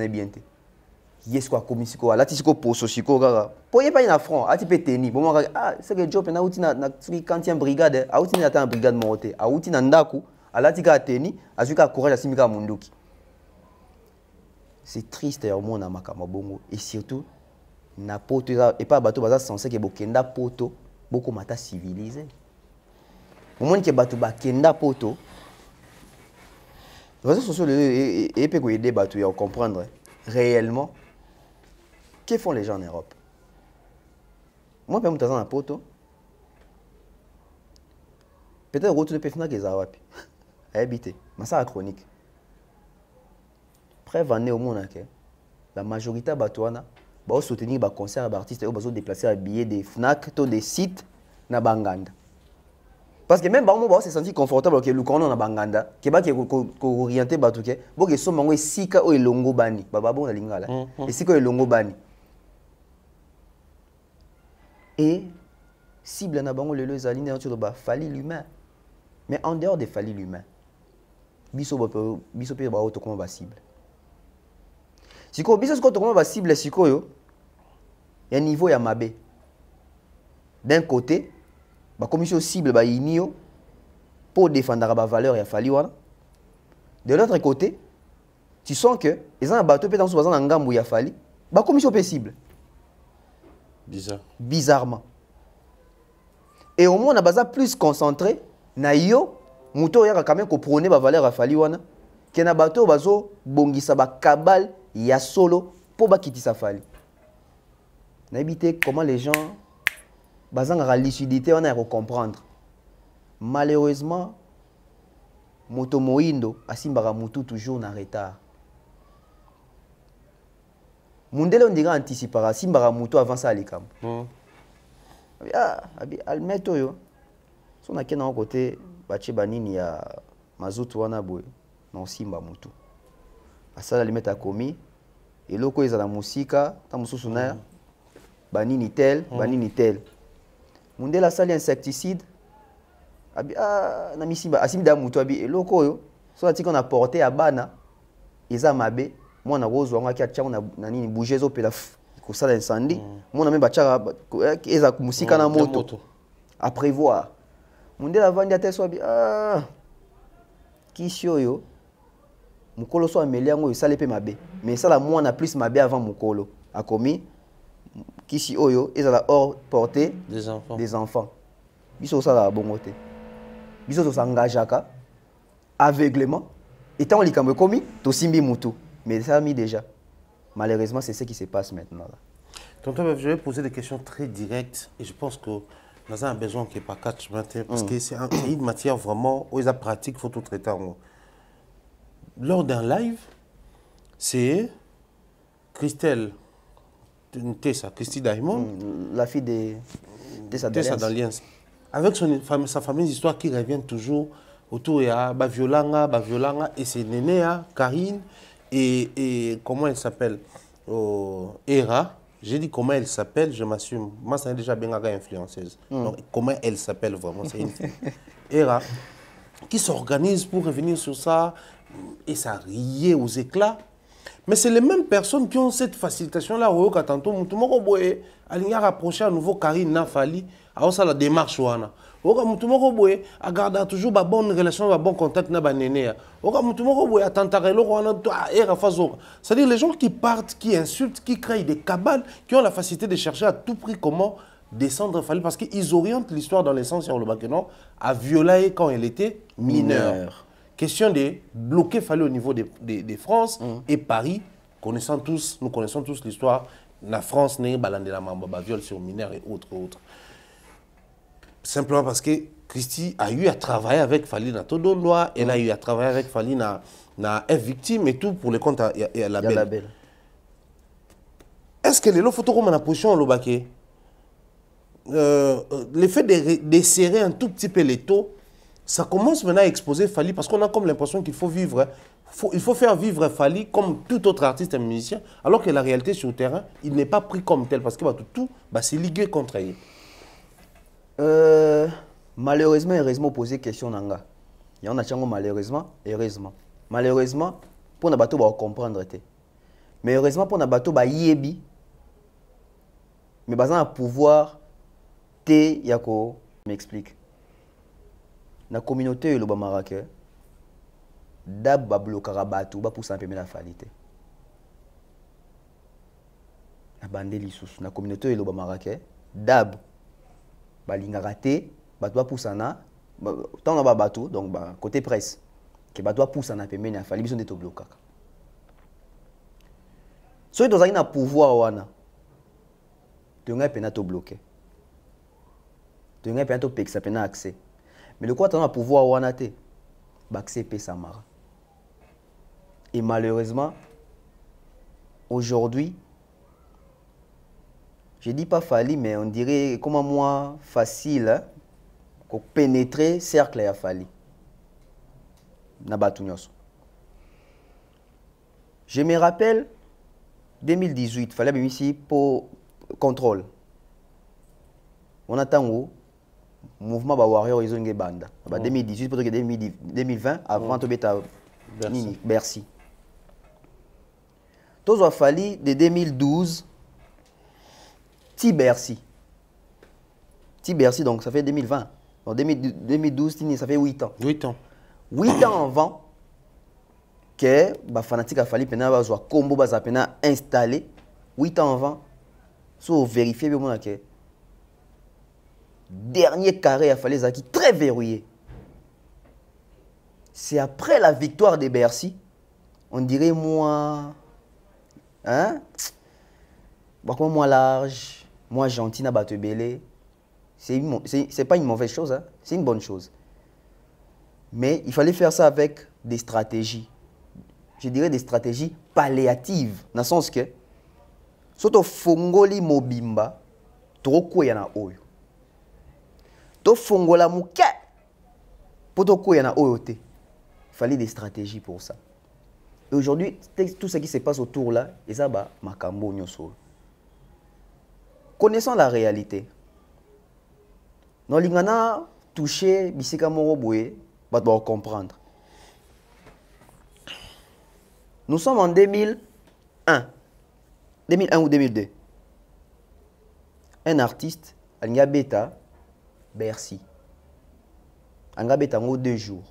Yes quoi comme siko alati siko poso siko kaka. Po ye pas na front, ati pe teni. Bon moi ah c'est que job na outi na 40e brigade, a outi na ta brigade monté, a outi na ndaku, alati ka teni, azuka courage asimika munduki. C'est triste au monde na makama bongo et surtout na poto et pas bateau baza censé que bokenda poto beaucoup mata civilisé. Au monde que bateau bakenda poto. Les réseaux sociaux et peut aider bateau à comprendre réellement que font les gens en Europe. Moi je suis dans un poto. Peut-être retourner pefna que ça va habiter. Mais ça la chronique. Preuve en est au monde que la majorité batoana va soutenir les concerts d'artistes et va déplacer à billets des Fnac, des sites na Banganda. Parce que même si on se sentir confortable avec le canon na Banganda, que ba ko orienté batuke, bo ke so mango sika o elongo bani, baba bon na lingala. Et sika o elongo bani. Et cible na bango le ezali na to ba fali l'humain. Mais en dehors de fali l'humain, biso pe ba auto comment ba cible. Siko biso ko to comment ba cible siko yo. Ya niveau ya mabe. D'un côté, la commission cible ba inio pour défendre la valeur ya fali wana. De l'autre côté, tu sens que les gens bateau peut dans sous bazan ngambu ya fali, ba commission pe cible. Bizarre. Bizarrement. Et au moins on a baza plus concentré na yo muto ya quand même ko prôner ba valeur ya fali wana que na bateau bazo bongisa ba kabal ya solo pour ba kitisa fali. Na éviter comment les gens bazanga lucidité on a à comprendre. Malheureusement moto moindo asimbara mutu toujours na retard. Mundele on dirait anticipera asimbara mutu avant ça alikam. Abi almeto yo. So na kena côté bache banini ya mazutu wana boy na simba mutu. Asala limeta komi eloko ezala musika ta mususu na banini tel, banini tel. Mundela sali insecticide. Abi na misimba asimida mutu abi eloko yo. So na tika na porter ya bana eza mabe mwana rozo wanga kia tchango na nini bouger zo pela ko sala incendie. Mwana même bachaka eza musika na moto. À prévoir. Mundela vandi ateso abi kisio yo. Mukolo so ameliango yo sale pe mabe. Mais ça la mwana plus mabe avant mukolo. Akomi Kishi Oyo, ils ont la hors portée des enfants. Biso ça la bongote. Biso s'engage à aveuglement. Et tant on likambe komi, to simbi mutu. Mais ça a mis déjà. Malheureusement, c'est ce qui se passe maintenant là. Tonton, je vais poser des questions très directes et je pense que nous avons besoin qu'il n'y ait pas catch parce que c'est une matière vraiment où ils ont pratique, il faut tout traiter en haut. Lors d'un live, c'est Christelle. Tessa, Christy Diamond. La fille de Tessa d'Alliance. Avec sa fameuse histoire qui revient toujours autour de Violanga, et c'est Nénéa, Karine, et comment elle s'appelle Hera. J'ai dit comment elle s'appelle, je m'assume. Moi, c'est déjà bien influenceuse. Donc, comment elle s'appelle vraiment, c'est une fille. Hera, qui s'organise pour revenir sur ça, et ça riait aux éclats. Mais c'est les mêmes personnes qui ont cette facilitation-là. Quand tantôt, tout le monde a rapproché à nouveau Karine Nafali, à la démarche. Tout le monde a gardé toujours une bonne relation, un bon contact avec les nénés. Tout le monde a tenté. C'est-à-dire les gens qui partent, qui insultent, qui créent des cabales, qui ont la facilité de chercher à tout prix comment descendre Fali. Parce qu'ils orientent l'histoire dans le sens sur le Bakénon à violer quand elle était mineure. Question de bloquer Fali au niveau de France et Paris. Nous connaissons tous l'histoire. La France n'est pas la mamba, viol sur mineurs et autres. Simplement parce que Christy a eu à travailler avec Fali dans todo loi, elle a eu à travailler avec Fali dans F victime et tout pour le compte à la belle. Est-ce que les photos comme la position au baquet, le fait de desserrer un tout petit peu les taux, ça commence maintenant à exposer Fali parce qu'on a comme l'impression qu'il faut vivre, il faut faire vivre Fali comme tout autre artiste et musicien, alors que la réalité sur le terrain, il n'est pas pris comme tel parce que tout c'est ligué contre lui. Malheureusement, heureusement, poser question nanga. Il y en a malheureusement, heureusement. Malheureusement, pour ne pas comprendre. Mais heureusement pour na bateau ba yebi. Mais bazan a pouvoir te yako m'explique. Na communauté le Bamarak dab ba blokara bateau ba pour s'empêcher la falité. Na bande lisusu na communauté le Bamarak dab ba lingara te bateau ba pour sana tant na ba bateau donc ba côté presse que bateau pour sana pembe na fali biso ndeto blokaka. So dans un pouvoir wana tu n'as pas te bloquer. Tu n'as pas te pexer pena accès. Mais le quoi tu as pouvoir wana te accès pe samara. Et malheureusement aujourd'hui je dis pas fali mais on dirait comment moi facile hein, pour pénétrer cercle ya fali. Na batu nyonso. Je me rappelle 2018, il fallait bien ici pour contrôle. On attend où mouvement ba warrior ils ont une bande. 2018 pour que 2020 avant de beta Nini Bercy. Tous a fallu de 2012 ti Bercy. Ti Bercy donc ça fait 2020. En 2012 ça fait 8 ans. 8 ans. 8 ans avant que les fanatiques a fallu que combo bazapena installé 8 ans avant so vérifier bien que dernier carré a fallu zaki très verrouillé. C'est après la victoire de Bercy, on dirait moins hein moins large, moins gentil na bateau belé. C'est pas une mauvaise chose hein? C'est une bonne chose. Mais il fallait faire ça avec des stratégies. Je dirais des stratégies palliatives, dans le sens que, si tu fongoli mobimba, tu as na oyo. Tu fongola mouke, pour tu na oyo te. Il fallait des stratégies pour ça. Et aujourd'hui, tout ce qui se passe autour là, et ça va makambo nyoso. Connaissant la réalité, non lingana touché bisika moro boye, va comprendre. Nous sommes en 2001 ou 2002. Un artiste, Anga Beta, Bercy. Anga Beta, 2 jours.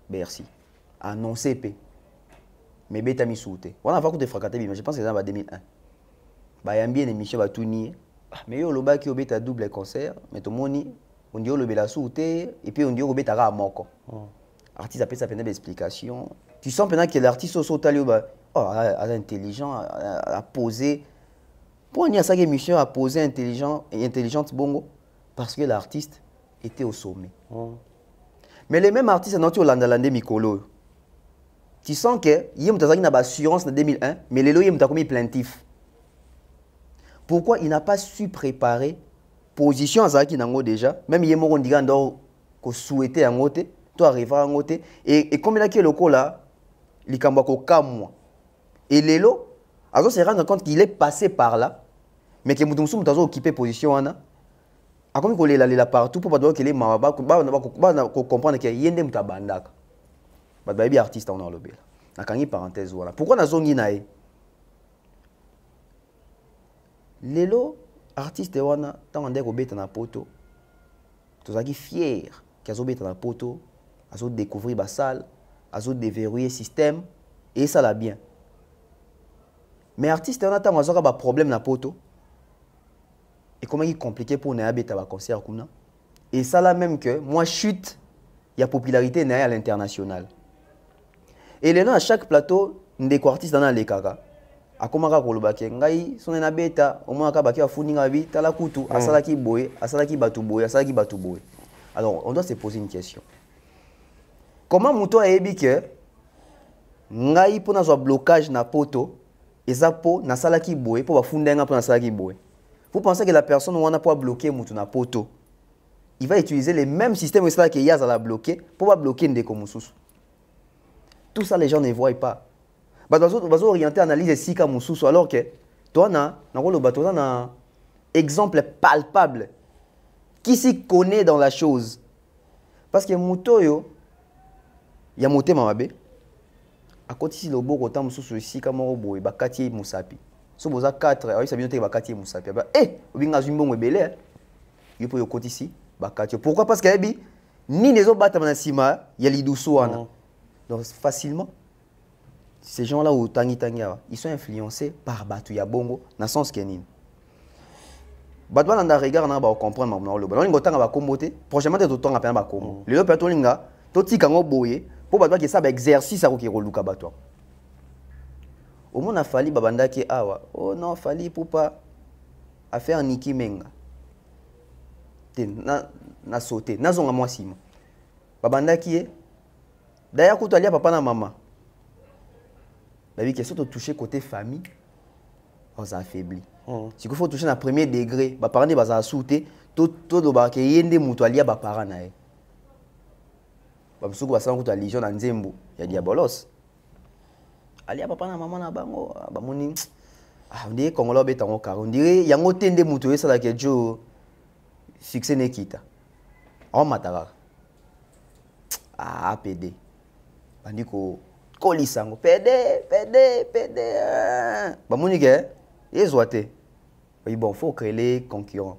Bercy. Annoncé P. Mais Beta mi souté. On a fait de fracater, mais je pense que c'est en 2001. Bah, il y a bien une émission à tout nier. Mais il y a le qui Beta double concert. Mais tout le monde, on dit le Bela souté. Et puis on dit le Beta à Moko. Artiste appelle ça une explication. Tu sens maintenant que l'artiste intelligent, a posé. Pour y a ça émission a posé intelligente bongo parce que l'artiste était au sommet. Mais les mêmes artistes sont au landalande mikolo. Tu sens que il y a une assurance en 2001, mais les lois il commis plaintif. Pourquoi il n'a pas su préparer position à ça qui nango déjà, même il y a mon digando ko souhaité en côté, toi arrivera en côté et comme il a que le là Likambako kamwa. Et Lelo, Azo se rendre compte qu'il est passé par là, mais que Moutoumsou Moutazo occupé position là. A comme il est là partout pour pas qu'il est mababa, pour comprendre qu'il y a des mutabandak. Bah baby artiste on a le bel. Na kangi parenthèse voilà. Pourquoi na zongi nae? Lelo artiste wana tant on ko beta na poto. Tozaki fier qu'azo beta na poto, azo découvrir ba salle. Azo déverrouiller système et ça l'a bien. Mais artiste on attend azo ba problème na poto. Et comment il est compliqué pour na beta ba concert kuna. Et ça là même que moi chute il y a popularité na à l'international. Et là à chaque plateau ndeko artiste dans les kaka. Akomaka kolobake ngai son na beta au moins ka baki afuninga bi tala kutu asalaki boye asalaki batu boye asalaki batu boye. Alors on doit se poser une question. Comment Mouto a dit que ngai pour na blocage na poto et ça po na salaki boy pour bafundenga pour na salaki boy. Vous pensez que la personne où on a pas bloquer Mouto na poto, il va utiliser les mêmes systèmes que ça que Yaz a bloqué pour pas bloquer ndeko mususu. Tout ça les gens ne voient pas. Bah doit orienter analyse sika mususu alors que toi na le bateau na exemple palpable qui s'y connaît dans la chose. Parce que Mouto yo il y a monté Mamabe, à côté si le beau autant mususu ici comme robo et bakati musapi so boza 4 ayi sabino te bakati musapi ba obinga zumbongo ebele yo po yo côté ici bakati pourquoi parce que bi ni les autres battent na sima ya lidusu wana donc facilement ces gens là où tangi ils sont influencés par batu ya bongo na sens kenini batu bana nda regard na ba comprendre mamna lo ba ngotanga ba kombote prochainement te totonga pena ba kombo lelo pe to linga to tika ngo boye pour batu ki ça ba exercice ako ki roluka batu au moins a fallu babanda ki awa oh non fallu pour pas à faire niki menga te na sauter na zonga moi sima babanda ki d'ailleurs ko to alia papa na mama babi question de toucher côté famille on affaibli si il faut toucher na premier degré ba parents baza sauter to do ba ke yende mutu alia ba parents na e basuku basanga kuta legion na nzembo ya diabolos alia papa na mama na bango bamoni on dirait congolais betango car on dirait yango tende mutu esala ke jo succès nekita on mataka PD bandiko kolisango PD bamoni ke ezwate oui bon faut créer les concurrents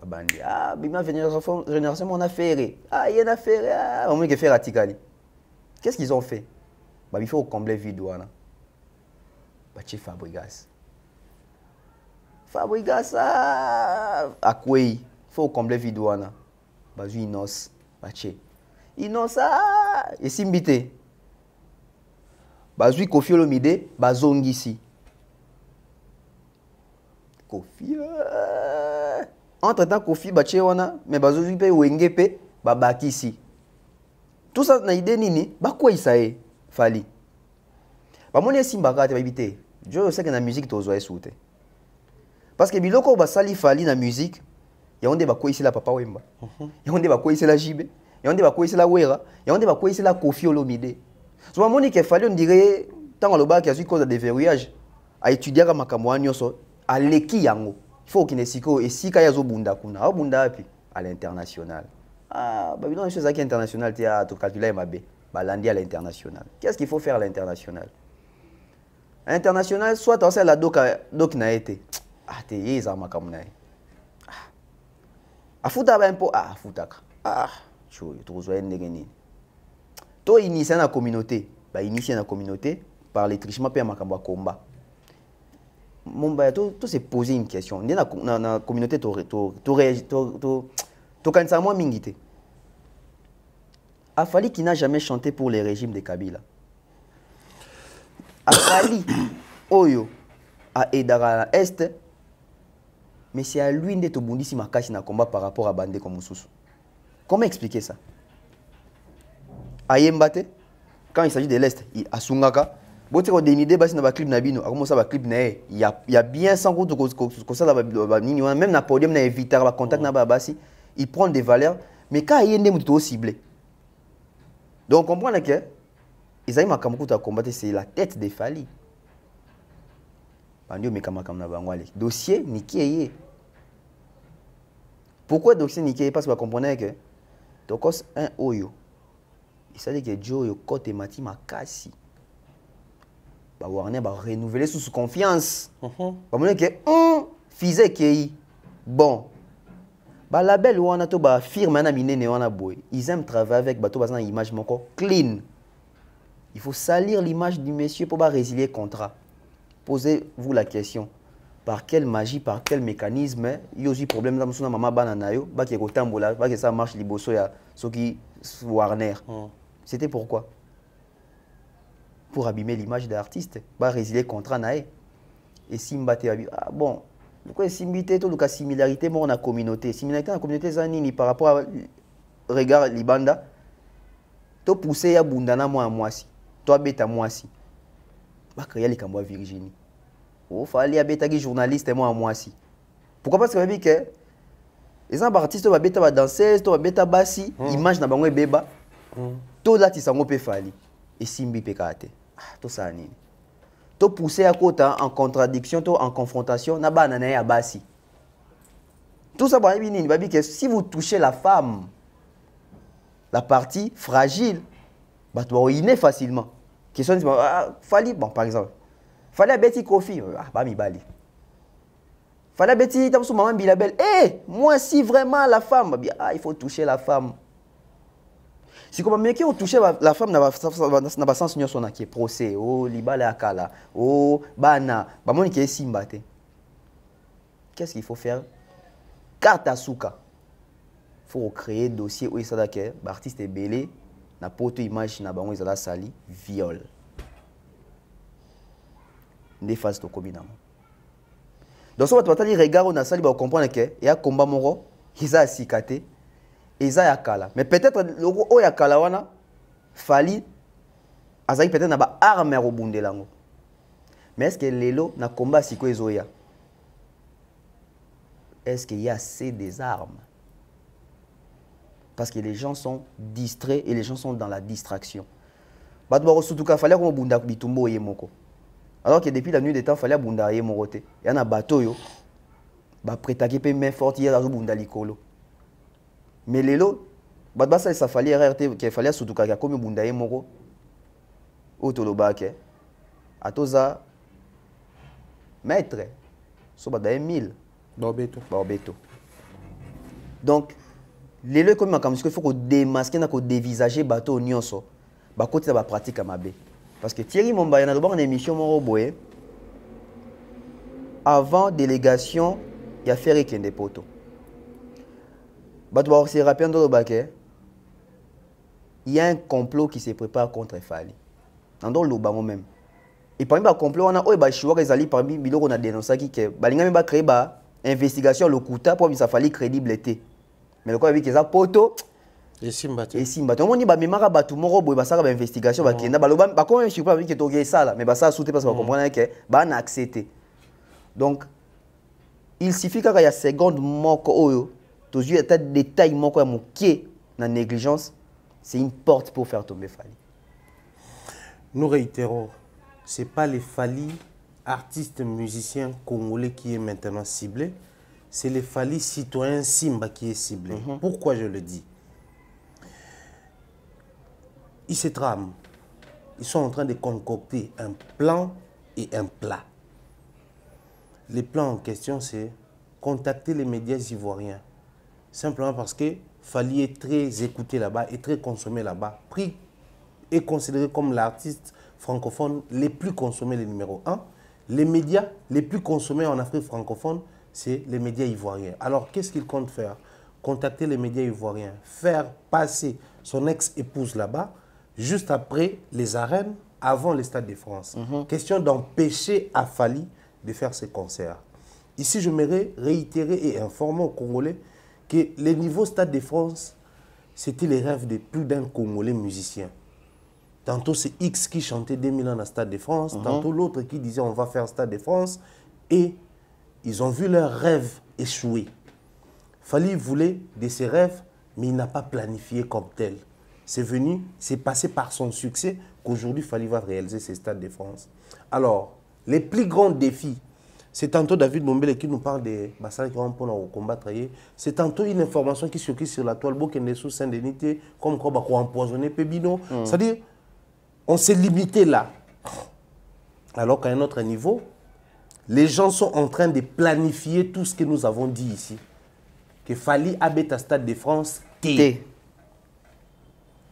bandi bima génération on a fait il y a affaire on m'a fait ratikali qu'est-ce qu'ils ont fait il faut combler vide wana bache Fabregas akwei faut combler vide wana bazu inos bache inos esimbite bazui Koffi Olomide bazongisi Koffi entre temps Koffi bache wana mais bazozui pe wenge pe babakisi tout ça na idée nini bakwa isae fali bamoni esimbaka te babite je sais que na musique tozo esute parce que biloko basali fali na musique ya onde bakwa isi la Papa Wemba ya onde bakwa isi la Jibe ya onde bakwa isi la Wera ya onde bakwa isi la Koffi Olomide so bamoni ke fali on dirait tant loba ki azui cause de verrouillage a étudier ka makambo nyonso aleki yango il faut qu'il siko esika yazo bunda kuna a bunda api à l'international babylon une chose qui international ti a to calculer mabe balandi à l'international qu'est-ce qu'il faut faire à l'international à l'international soit on sait la doc na été te yeza makambo na afuta ba impo afutaka choyo to zo ndenge nini to initier na communauté initier na communauté par les trichements pe makambo ya combat mon ba to se poser une question na communauté to kanisa moi mingité Afali qui n'a jamais chanté pour les régimes de Kabila Afali oyo a Edara Est mais c'est à lui de tobundisi makasi na combat par rapport à Bande comme Mususu. Comment expliquer ça? Ayembate quand il s'agit de l'Est, à Sungaka, bote ko denide basi na ba clip na bino, akomo sa ba clip na il y a bien sans compte ko ça ba nini même na podium na éviter ba contact na ba basi, il prend des valeurs mais quand yende muto ciblé. Donc on comprend que Isaïe Makamukuta a combattu, c'est la tête des Fali. Dossier Nikieye. Pourquoi dossier Nikieye? Parce qu'on comprenait que Tokos un Oyo. Il s'agit que Joe Kote Mati Makasi. Warner va renouveler sous confiance. Parce que Fizé Kei. Bon. La belle ou on a tout firme ils aiment travailler avec bateau basant image encore clean. Il faut salir l'image du monsieur pour résilier le contrat. Posez-vous la question. Par quelle magie, par quel mécanisme, il y a aussi problème dans le maman bananayo, bah qui est au tambola, bah que ça marche liboso ya ceux qui Warner. C'était pourquoi? Pour abîmer l'image de l'artiste, bah résilier le contrat nae. Et Simba bon. Pourquoi similarité tout le similarité dans la communauté? Similarité dans la communauté zanini par rapport à regard libanda. To pousser ya bundana moi si. Toi beta moi si. Ba créer les cambois Virginie. Oh fallait beta qui journaliste moi si. Pourquoi parce que que les artistes ba beta ba danseuse, to ba beta basi, image na bango beba. To là ti sango pe fali. Et simbi pe kate. To ça nini. To pousser à côté en contradiction, to en confrontation, na ba na ya basi. Tout ça babi que si vous touchez la femme, la partie fragile, bah tu vas ruiner facilement. question fallait bon par exemple fallait abeti Kofi ba mi bali fallait abeti tabusu maman Bilabel moi si vraiment la femme il faut toucher la femme si comme meki on toucher la femme na ba sens nyonso na qui procès libala akala bana ba moni ki simba te qu'est-ce qu'il faut faire carte à souka faut créer dossier où il s'adapte que l'artiste est belé na poto image na bango ezala sali viol ne phase to kobina donc so batali regard on a sali ba comprendre que ya combat moko iza sikate iza ya kala mais peut-être logo o ya kala wana fali azali peut-être na ba arme ya robundelango mais est-ce que lelo na combat siko ezoya est-ce qu'il y a assez des armes? Parce que les gens sont distraits et les gens sont dans la distraction. Alors que depuis la nuit des temps, il fallait bunda ye morote. Il y a un bateau yo, ba prétaki pe main forte hier dans bunda likolo. Mais lelo, ba ça fallait RRT qu'il fallait surtout ka comme bunda ye moro. Otoloba ke. Atoza maître. So ba 1000. Barbeto. Donc les lieux comme il faut qu'on démasque qu'on dévisager bateau nyonso ba côté ba pratique mabe parce que Thierry Momba yana une émission moro boye avant délégation il y a fait kende poto bato ba se rappelle dans le baquet il y a un complot qui se prépare contre Fali dans le bango même et parmi ba complot on a ba chiwa ezali parmi biloko on a dénoncé que balinga même ba créer ba investigation le kuta pour ça fallait crédibilité mais le quoi avec ça poto et simba on dit ba memara ba tout moro boy ba ça ba investigation ba kenda ba loba ba comme je suis pas avec que to ça là mais ba ça sauter parce qu'on comprend que ba na accepter donc il suffit qu'il y a seconde moko oyo to yeux tête détail moko ya mokie na négligence c'est une porte pour faire tomber Fali. Nous réitérons, c'est pas les Fali artistes musiciens congolais qui est maintenant ciblé, c'est les Fali citoyens Simba qui est ciblé. Pourquoi je le dis? Ils se trament. Ils sont en train de concocter un plan et un plat. Les plans en question, c'est contacter les médias ivoiriens. Simplement parce que Fali est très écouté là-bas et très consommé là-bas. Pris et considéré comme l'artiste francophone les plus consommés, le numéro 1. Les médias les plus consommés en Afrique francophone, c'est les médias ivoiriens. Alors, qu'est-ce qu'il compte faire? Contacter les médias ivoiriens, faire passer son ex-épouse là-bas, juste après les arènes, avant les Stades de France. Question d'empêcher à Fali de faire ses concerts. Ici, je m'aimerais réitérer et informer aux Congolais que les niveaux Stade de France, c'était les rêves de plus d'un Congolais musicien. Tantôt, c'est X qui chantait 2000 ans dans le Stade de France. Tantôt, l'autre qui disait on va faire Stade de France. Et ils ont vu leurs rêves échouer. Fali voulait de ses rêves, mais il n'a pas planifié comme tel. C'est venu, c'est passé par son succès qu'aujourd'hui, Fali va réaliser ces Stades de France. Alors, les plus grands défis, c'est tantôt David Bombele qui nous parle des Bassara qui vont pour combattre. C'est tantôt une information qui circule sur la toile, Bokende Saint-Denis, comme quoi on va empoisonner Pébino. C'est-à-dire, on s'est limité là. Alors qu'à un autre niveau, les gens sont en train de planifier tout ce que nous avons dit ici. Que Fali habite à Stade de France, Il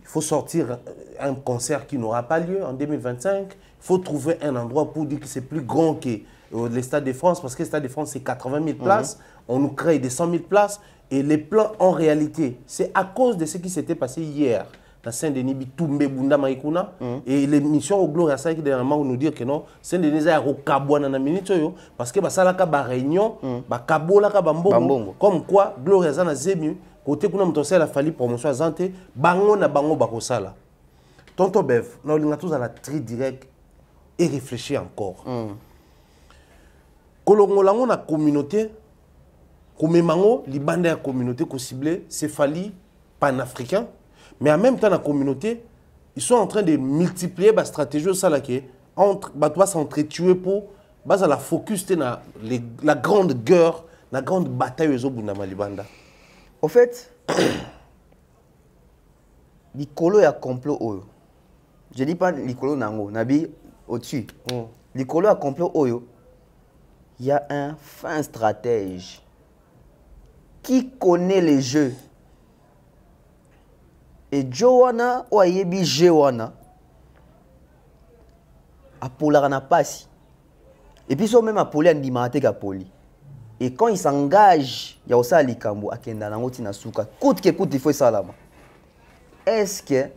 faut sortir un concert qui n'aura pas lieu en 2025. Il faut trouver un endroit pour dire que c'est plus grand que les Stades de France, parce que le Stade de France, c'est 80 000 places. On nous crée des 100 000 places. Et les plans, en réalité, c'est à cause de ce qui s'était passé hier. Dans Saint-Denis, Bitumbe, Bunda, Maïkouna. Et l'émission au Gloria qui dernièrement nous dit que non, Saint-Denis a Rokabouana na minute parce que ça la ba réunion, ba kabola ka bambongo. Comme quoi Gloria Zana Zemu, côté kuna mtosela la Fali promotion azante, bango na bango bakosala. Tonton Bev, nous linga tous à la tri direct et réfléchir encore. Kolongolango na communauté, komemango libanda ya communauté ko ciblé, c'est Fali panafricain. Mais en même temps, la communauté, ils sont en train de multiplier la stratégie entre s'entretuer pour la focus na la grande guerre, la grande bataille aux Malibanda. Au fait, Nicolo y a complot. Je dis pas Licolo Nango, Nabi au-dessus. Licolo a complot Oyo. Il y a un fin stratège qui connaît les jeux. Et Joana ou Ayebi Jewana a Polarana Passi. Et puis, ils sont même appelés Andimate Kapoli. Et quand ils s'engagent, il y a aussi Alikambo, Akenda Nangoti Nasuka. Coûte que coûte, il faut ça là. Est-ce que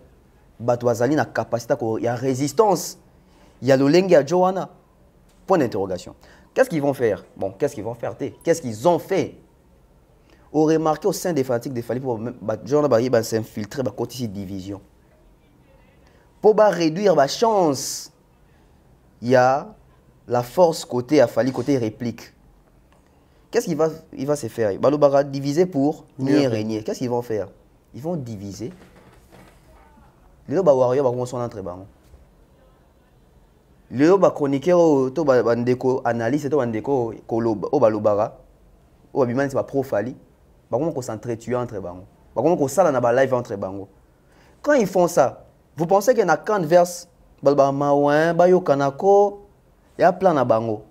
Batouazali a capacité, il y a résistance, il y a le lengue à Joana? Point d'interrogation. Qu'est-ce qu'ils vont faire? Bon, qu'est-ce qu'ils vont faire? Qu'est-ce qu'ils ont fait? On remarque au sein des fanatiques de Fali pour Joana s'infiltrer dans la division. Pour réduire la chance, il y a la force côté Afali, côté réplique. Qu'est-ce qu'il va se faire? Il va diviser pour mieux régner. Qu'est-ce qu'ils vont faire? Ils vont diviser. Les warriors vont commencer à entrer. Les chroniqueurs, les analystes, les balobara, c'est pas pro Fali. Ils vont concentrer entre eux. Ils vont concentrer live entre eux. Quand ils font ça, vous pensez qu'il y a un camp verse Balbamaouin, Bayo Kanako, il y a plein de bango.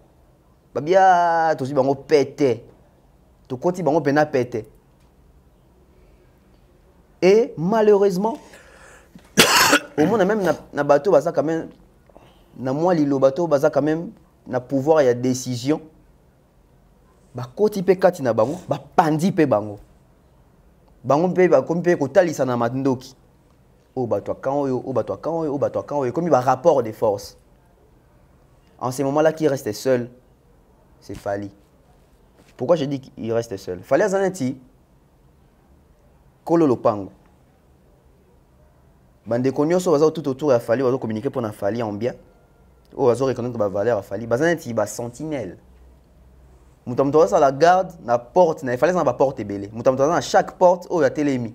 Babia, tout bango pété. Tout côté bango pena pété. Et malheureusement, au monde même na bateau baza quand même na moi lilo bateau baza quand même na pouvoir ya décision. Ba côté pe kati na bango, ba pandi pe bango. Bango pe ba comme pe ko talisa na matindoki. O bateau kan oyo, o bateau kan oyo, o bateau kan oyo, comme il va rapport de force. En ce moment-là, qui reste seul, c'est Fali. Pourquoi je dis qu'il reste seul? Fali a zaneti Kolo Lopango. Bande konyoso baza tout autour de Fali, baza communiquer pour na Fali en bien. O baza reconnaître ba valeur à Fali. Bazaneti ba sentinelle. Mutamtoza sa la garde na porte, na Fali na ba porte belé. Mutamtoza na chaque porte o ya télémi.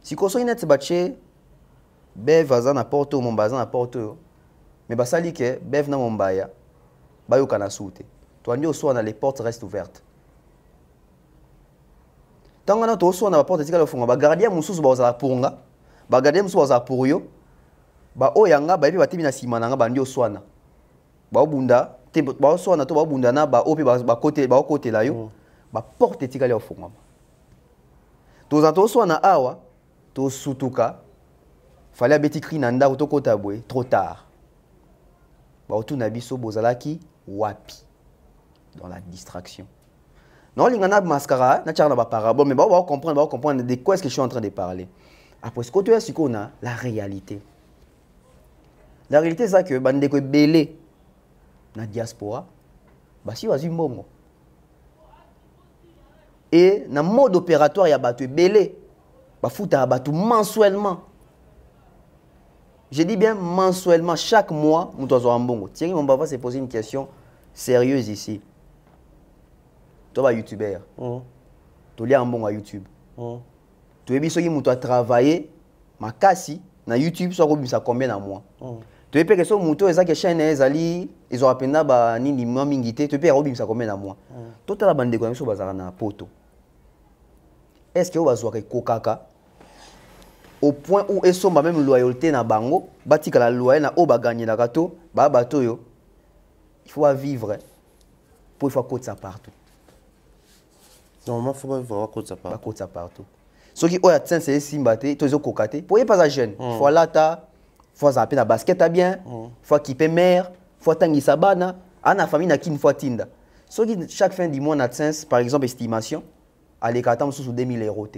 Si koso inet bache bev baza na porte o mon baza na porte o. Mais basali que bev na mombaya bayo kana soute. Toi ndio so na les portes restent ouvertes. Tangana to so na ba porte tika le funga ba gardien mususu ba za punga. Ba gardien mususu ba za pour yo. Ba oyanga ba epi batimi na sima na nga ba ndio swana. Ba obunda te ba swana to ba obunda na ba opi ba côté la yo. Ba porte tika le funga. To za to swana awa to sutuka. Fallait beti kri na nda to kota boy trop tard. Ba otuna biso bozalaki wapi dans la distraction. Non, il y a un mascara, il y a un parabole, mais on va comprendre de quoi est-ce que je suis en train de parler. Après, ce que tu as, c'est qu'on a la réalité. La réalité, c'est que bande ko belé na diaspora, bah si vas-y mbongo. Et dans le mode opératoire, il y a battu belé, bah fouta battu mensuellement. Je dis bien mensuellement, chaque mois, nous avons un mbongo. Thierry Mombava s'est posé une question sérieuse ici. Tu es youtubeur. Tu es un bon à YouTube. Tu es celui qui a travaillé, ma casse, na YouTube, ça combien à mois. Tu es que ce mouton, ils ont chaîne, ils ont appelé na ni mingité, tu es ça combien à mois. Toute la bande de connexion bazar na poto. Est-ce que vous avez kokaka au point où ils sont même loyauté na bango, bati la loyer na o ba gagner la gato, ba bato yo. Il faut vivre pour il faut côté ça partout. Normalement, il faut voir côté ça partout. Côté ça partout. Ceux qui ont atteint ces simbaté, tous les cocatés, pour y pas à jeune. Il faut là ta, faut zapper la basket à bien, faut équiper mère, faut tangi sabana, ana famille na qui une fois tinda. Ceux qui chaque fin du mois atteint par exemple estimation, à l'écartant sous 2000 €.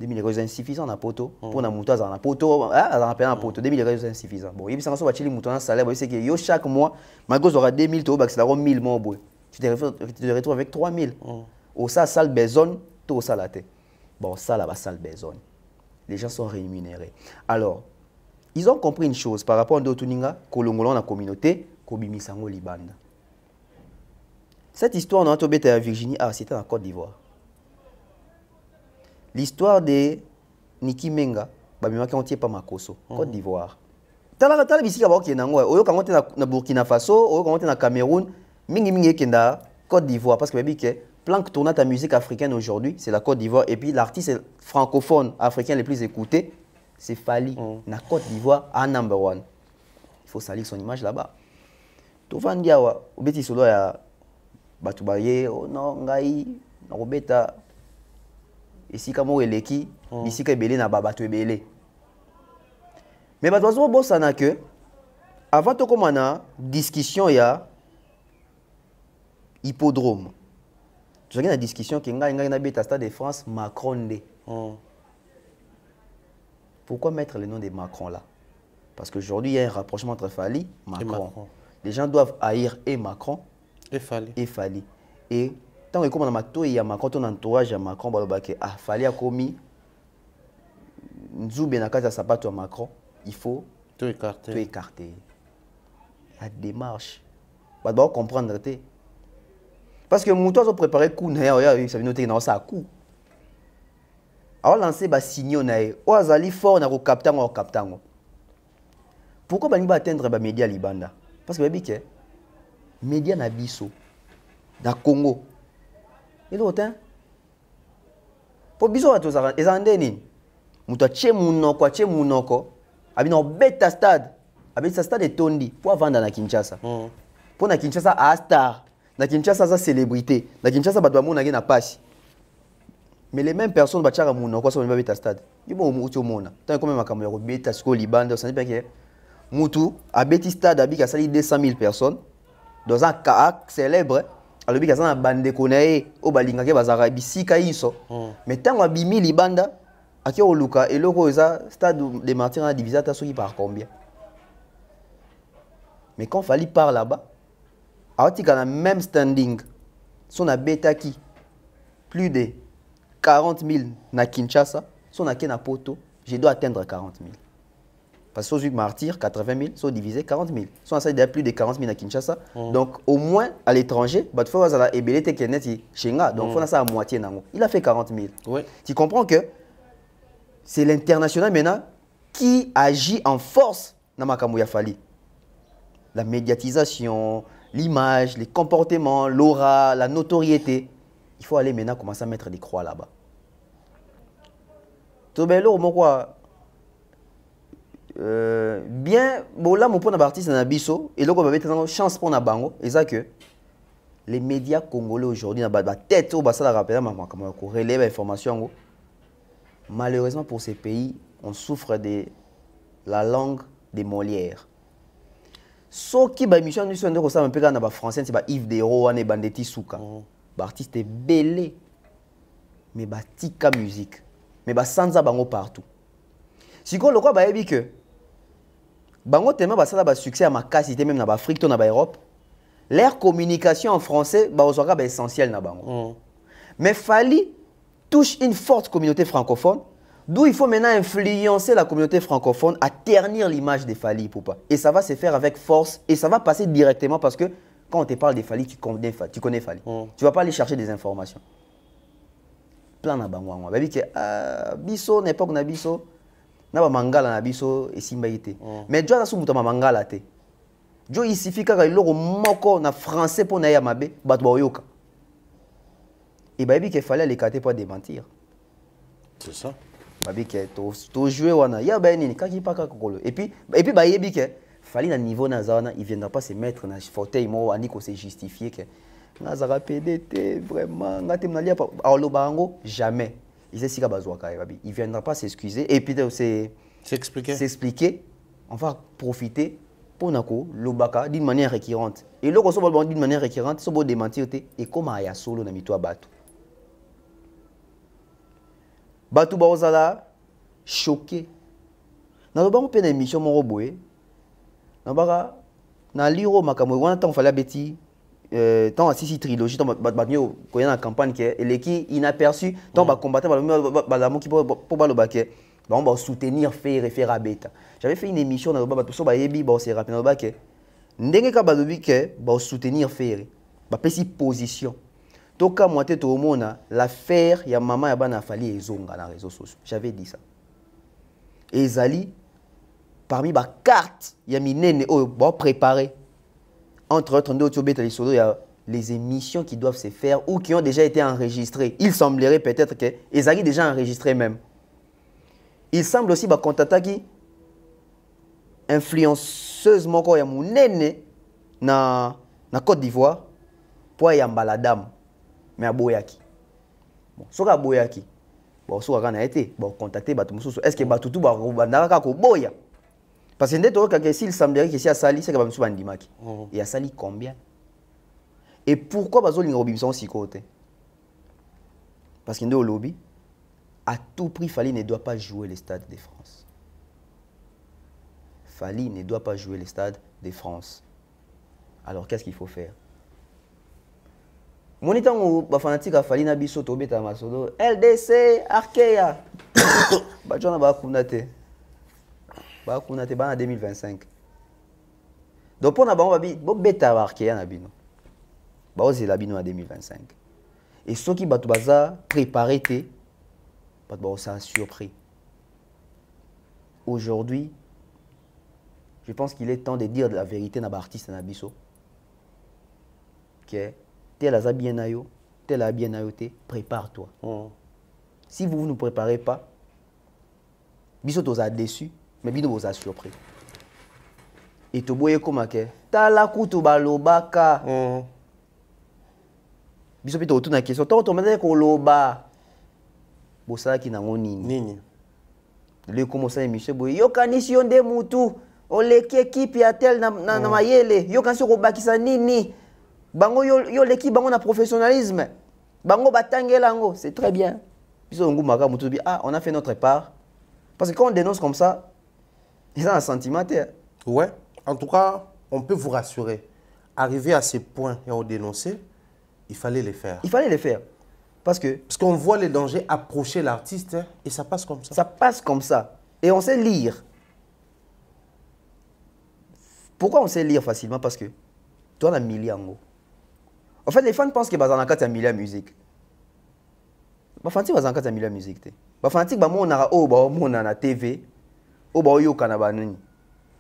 2000 € c'est insuffisant na poto pour na mouton na poto à na poto 2000 € c'est insuffisant. Bon, il y a ça chili mouton na salaire, c'est que yo chaque mois malgré aura 2000 €, bah c'est là 1000 mois boy. Tu te retrouves avec 3000. Au ça salle besogne, tout ça la tête. Bon, ça là, salle besogne. Les gens sont rémunérés. Alors, ils ont compris une chose par rapport à Dotuninga, Kolongolo la communauté, Kobimi Sango Libanda. Cette histoire dans Tobeta à Virginie, c'était en Côte d'Ivoire. L'histoire de Niki Menga, Bamima qui ont tiré par Makoso, Côte d'Ivoire. Tala bisika ba okena ngo, oyo kangote na Burkina Faso, oyo kangote na Cameroun. Mingi kenda Côte d'Ivoire parce que plan que tourne ta musique africaine aujourd'hui, c'est la Côte d'Ivoire et puis l'artiste francophone africain le plus écouté, c'est Fali. Na Côte d'Ivoire, à number one. Il faut salir son image là-bas. Tout le monde au bêtis solo ya batubaye, oh non, ngai, na robeta. Ici, comme on est l'équipe, ici, quand belé na baba tu es belé. Mais bah, toi, bon, ça n'a que, avant tout comme on a discussion, il y a hippodrome. Je regarde la discussion qui est Stade de France, Macron. Pourquoi mettre le nom de Macron là? Parce qu'aujourd'hui, il y a un rapprochement entre Fali et Macron. Les gens doivent haïr et Macron et Fali. Et tant que comme on a il y a Macron, ton entourage à Macron, Fali a commis Nzoubé na kata sapato à Macron, il faut tout écarter. La démarche. On doit comprendre. Parce que mon toit a préparé coup, ça veut noter dans ça coup. Alors lancer ba signaux nae, o azali fort na ko captango. Pourquoi bani ba atteindre ba média libanda? Parce que babi ke média na biso na Congo. Et l'autre hein. Pour biso à tous ezandeni. Muto che munoko, abi no beta stade. Abi sa stade etondi pour vendre na Kinshasa. Pour na Kinshasa a star. Na Kinshasa za célébrité. Na Kinshasa ba doit mona na passe. Mais les mêmes personnes ba tchara munoko so ba beta stade. Yibo mutu mona. Tant comme makambo ya ko beta sko libanda, ça n'est pas que mutu a beti stade abi ka sali 200 000 personnes dans un cas célèbre. Alors bika sana bande konae o balinga ke bazara bisika iso. Mais tant abimi libanda aki oluka eloko eza stade des martyrs na divisata soki par combien? Mais quand Fali part là-bas, il y a le même standing. Si on a bêta qui plus de 40 000 na Kinshasa, si on a na Poto, je dois atteindre 40 000. Parce que si on martyr, 80 000, sont divisés 40 000. Si on a plus de 40 000 na Kinshasa, donc au moins à l'étranger, il faut avoir une ébélité qui est chez nous. Donc il faut ça à moitié. Il a fait 40 000. Oui. Tu comprends que c'est l'international maintenant qui agit en force dans Makamouya Fali. La médiatisation, l'image, les comportements, l'aura, la notoriété. Il faut aller maintenant commencer à mettre des croix là-bas. Tobelo, moi, bien, bon là, mon point d'artiste, c'est un abisso. Et là, on va mettre une chance pour Nabango. Et ça que les médias congolais aujourd'hui, dans la tête, au bassin de la rappel, on relève l'information. Malheureusement pour ces pays, on souffre de la langue des Molières. Ce qui est mission, nous sommes un peu dans français, c'est Yves Dero, et Bandeti Souka. L'artiste est belé, mais tika musique, mais sans bango partout. Si vous avez dit que bango tellement ça succès à ma casse, même en Afrique, en Europe, leur communication en français est essentielle dans bango. Mais Fali touche une forte communauté francophone. D'où il faut maintenant influencer la communauté francophone à ternir l'image des Fali Poupa. Et ça va se faire avec force et ça va passer directement parce que quand on te parle des Fali, tu connais Fali. Tu ne vas pas aller chercher des informations. Plan na bangwa. Babi que biso n'époque na biso na ba mangala na biso et simbaité. Mais Dieu na su muta mangala te. Dieu il suffit ka iloko moko na français pour na ya mabe bat ba oyoka. Et babi que fallait les cater pour démentir. C'est ça. Babi que to jouer wana ya ba nini kaki pa ka kokolo. Et puis ba yebi que fallait na niveau na zana, il viendra pas se mettre na fauteuil mo ani ko se justifier que nazara PDT vraiment ngate mnalia pa alo bango jamais. Il sait si ka bazwa ka babi. Il viendra pas s'excuser et puis s'expliquer. On va profiter pour nako lobaka d'une manière récurrente. Et le so bon d'une manière récurrente, so bo démentir te et comme aya solo na mitwa batu. Batu baozala choqué. Na lo bango pe na émission moko boye. Na baka na liro makamwe wana tant fallait beti tant assisi trilogie tant batnyo ko na campagne que eleki inaperçu tant ba combattre ba mo ki pour ba lo baké. On va soutenir faire à bêta. J'avais fait une émission dans le bas so ba yebi ba se rappeler ba ke ndenge ka ba lobi ke ba soutenir faire ba pesi position. Toka moite to mona l'affaire ya maman ya bana Fali ezonga na réseaux sociaux. J'avais dit ça. Et Zali parmi ba carte ya minene o ba préparer entre autres ndo tobeta les solo ya les émissions qui doivent se faire ou qui ont déjà été enregistrées. Il semblerait peut-être que Ezali déjà enregistré même. Il semble aussi contacter qui influenceuse moko ya munene na Côte d'Ivoire pour yamba la dame mais aboyaki. Bon, soka aboyaki. Bon, soka kana été, bon contacter batu mususu. Est-ce que batu tout ba bandaka ko boya? Parce que ndето ka s'il semblerait que si a sali c'est que ba mususu bandimaki. Et a sali combien? Et pourquoi bazolinga obimisa si côté? Parce que au lobby à tout prix Fally ne doit pas jouer les stades de France. Fally ne doit pas jouer les stades de France. Alors qu'est-ce qu'il faut faire? Monitango ba fanatique a Fally na biso to beta masolo LDC Arkea. Ba jona ba kunate. Ba kunate ba en 2025. Donc pour na ba beta Arkea na bino. Ba ozi la bino en 2025. Et ceux qui batu baza préparé té pas de ça surpris. Aujourd'hui, je pense qu'il est temps de dire la vérité dans l'artiste na biso. OK, tel a bien ayo, tel a bien ayoté, prépare-toi. Si vous ne préparez pas, biso vous a déçu, mais biso vous a surpris. Et to boye komake, tala kutu balobaka. Biso pito tuna question, to mande ko loba. Bosala ki nango nini. Le commencer émission boye, yo kanisi yo nde mutu, oleki équipe ya tel na mayele, yo kanisi ko bakisa nini. Bango yo l'équipe bango na professionnalisme. Bango batangela ngo, c'est très bien. Biso ngumaka mutu bi on a fait notre part. Parce que quand on dénonce comme ça, ils ont un sentiment. Ouais, en tout cas, on peut vous rassurer. Arriver à ces points et on dénoncer, il fallait les faire. Il fallait les faire. Parce qu'on voit les dangers approcher l'artiste et ça passe comme ça. Ça passe comme ça. Et on sait lire. Pourquoi on sait lire facilement? Parce que toi, on a millions. En fait, les fans pensent que Bazanaka a millions de musique. Les fans pensent que millions de musique. Les fans pensent que na TV,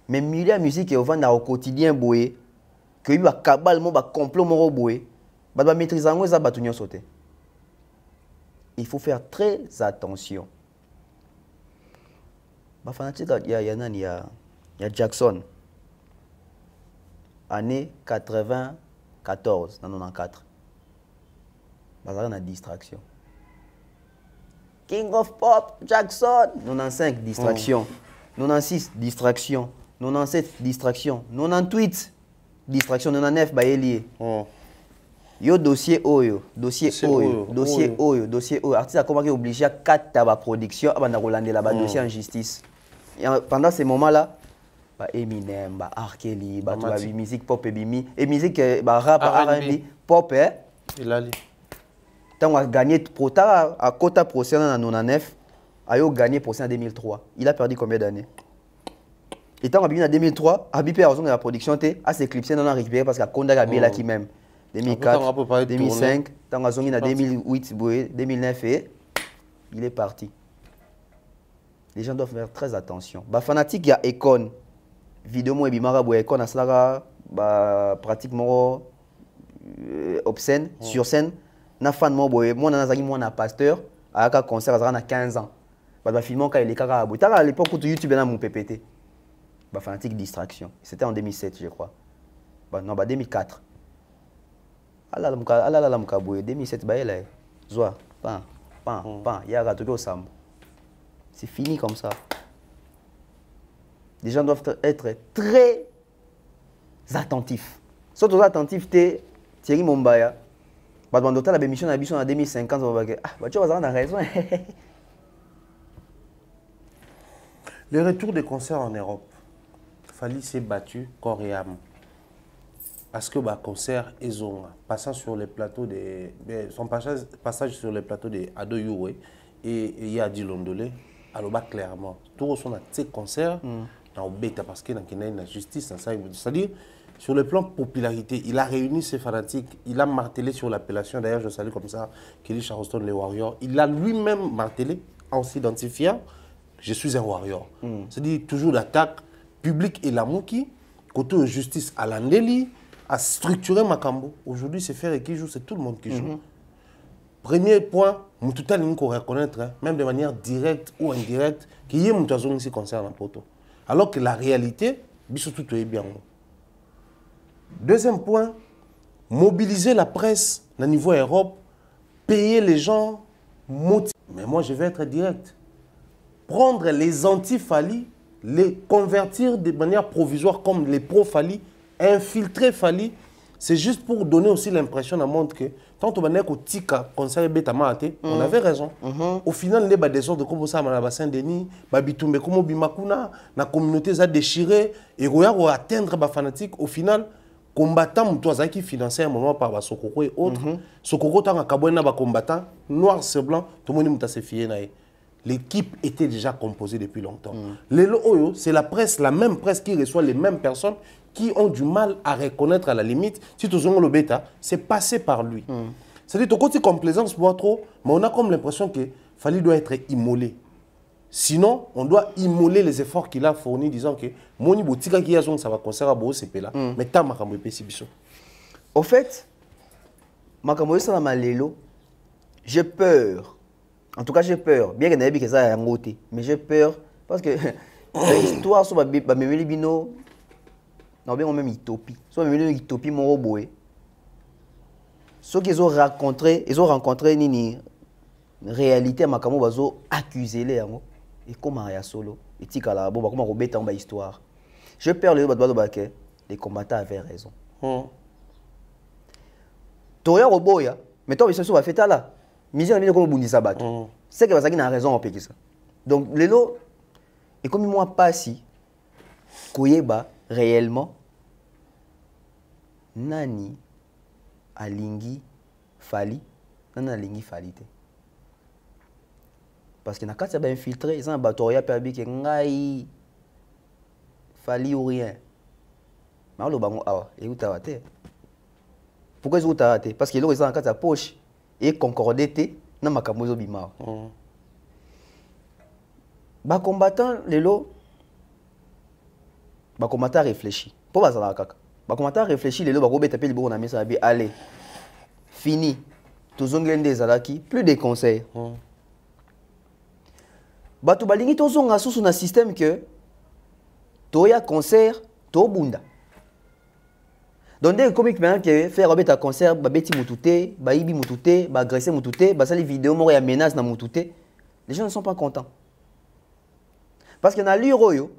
mais millions de musique au vent au quotidien boé, que il va cabal mo ba complot mo boé, ba maîtriser ngo za batunyo sauter. Il faut faire très attention. Il y a Jackson. Année 94, 94. Il y a une distraction. King of Pop, Jackson. 95, distraction. 96, distraction. 97, distraction. 98, distraction. 99, baélié. Yo dossier oyo, dossier oyo. Artiste a commencé obligé à 4 tabac production avant de relander là-bas dossier en justice. Et pendant ces moments-là, Eminem, R. Kelly, musique pop et musique rap, R&B, pop, il a dit. Tant a gagné pour ta à quota procès en 99, a gagné procès en 2003. Il a perdu combien d'années? Et tant a bien en 2003, a bien raison de la production a s'éclipsé non a récupéré parce qu'à Konda Gabela qui même. 2004, 2005, tant a zongi en 2008, 2009 et il est parti. Les gens doivent faire très attention. Bah fanatique il y a Econ. Vidéo moi bimara bo Econ asala pratiquement obscène sur scène. Na fan mo boye moi na zaki moi na pasteur à un concert à 15 ans. Bah filmant quand il est kaka boy. À l'époque où YouTube na mon PPT. Bah fanatique distraction. C'était en 2007 je crois. Bah non bah 2004. Allah la muka boye 2007 bah elle zoa pan ya ga toko sam. C'est fini comme ça. Les gens doivent être très attentifs. Surtout attentifs, Thierry Mombaya. Bah, dans la émission en 2050, on va dire bah, tu vas raison. Le retour des concerts en Europe, Fally s'est battu corps et âme. Parce que bah, concert passant sur les plateaux son passage sur les plateaux de Ado Youé et Yadi Londolé. Alors, clairement, tout son concert dans bêta parce qu'il y a une justice. C'est-à-dire, sur le plan popularité, il a réuni ses fanatiques, il a martelé sur l'appellation. D'ailleurs, je salue comme ça Kelly Charleston, les Warriors. Il a lui-même martelé en s'identifiant je suis un warrior. C'est-à-dire, toujours l'attaque publique et l'amour qui, côté de justice à l'Andeli, a structuré Makambo. Aujourd'hui, c'est faire et qui joue, c'est tout le monde qui joue. Premier point, tout le monde reconnaître, hein, même de manière directe ou indirecte, qu'il y a une chose qui concerne un poteau. Alors que la réalité, tout est bien. Deuxième point, mobiliser la presse au niveau Europe, payer les gens, motiver. Mais moi, je vais être direct. Prendre les anti-Fali, les convertir de manière provisoire comme les pro-Fali, infiltrer Fali, c'est juste pour donner aussi l'impression à monde que tant on a tika conseil on avait raison. Au final, les désordres comme ça, à Saint-Denis, bitumbe comme bimakuna, la communauté a déchiré et on a atteindre les fanatiques. Au final, combattant qui financé un moment par Sokoko et autres. Sokoko tant à combattant noir sur blanc, tout le monde s'est fié. L'équipe était déjà composée depuis longtemps. C'est la presse, la même presse qui reçoit les mêmes personnes qui ont du mal à reconnaître à la limite. Si tu as le bêta, c'est passé par lui. C'est-à-dire, tu côté complaisance pour trop, mais on a comme l'impression que Fali doit être immolé. Sinon, on doit immoler les efforts qu'il a fournis, disant que Moni Botika qui a son ça va conserver à Beau CP là, mais t'as Makambo Pessibiso. Au fait, Makambo Salamalelo, j'ai peur. En tout cas, j'ai peur. Bien que Nabi ça a un côté, mais j'ai peur parce que l'histoire sur Bamemeli Bino, non bien même utopie. Sur Bamemeli utopie mon roboé. Ceux qu'ils ont rencontré nini réalité Makambo bazo accusé les yango et comment ya solo et tikala bon comment rebeta en histoire. J'ai peur les combattants avaient raison. Toya roboya, mais toi ils se sont fait là. Misère comme bundisa bato. C'est que ça qui a raison en péki ça. Donc lelo et comme moi pas si koyeba réellement nani alingi Fali nani alingi Fali te. Parce que na kati ba infiltré ils ont batoria perbi que ngai Fali ou rien. Mais le bango awa et utawate. Pourquoi ils utawate? Parce que ils ont en kati poche et concordé na makambo zo bima. Ba combattant lelo ba combattant réfléchi. Pour bazala kaka. Ba combattant réfléchi lelo ba ko beta pe libo na mesa bi allez. Fini. Tozongende ezalaki plus de conseils. Bato balingi tozonga susu na système que toya concert to bunda. Donc dès que maintenant que faire un concert ba beti mutute, ba ibi mutute, ba agresser mutute, ba sali vidéo mo ya menace na mutute, les gens ne sont pas contents. Parce que dans l'Iroyo,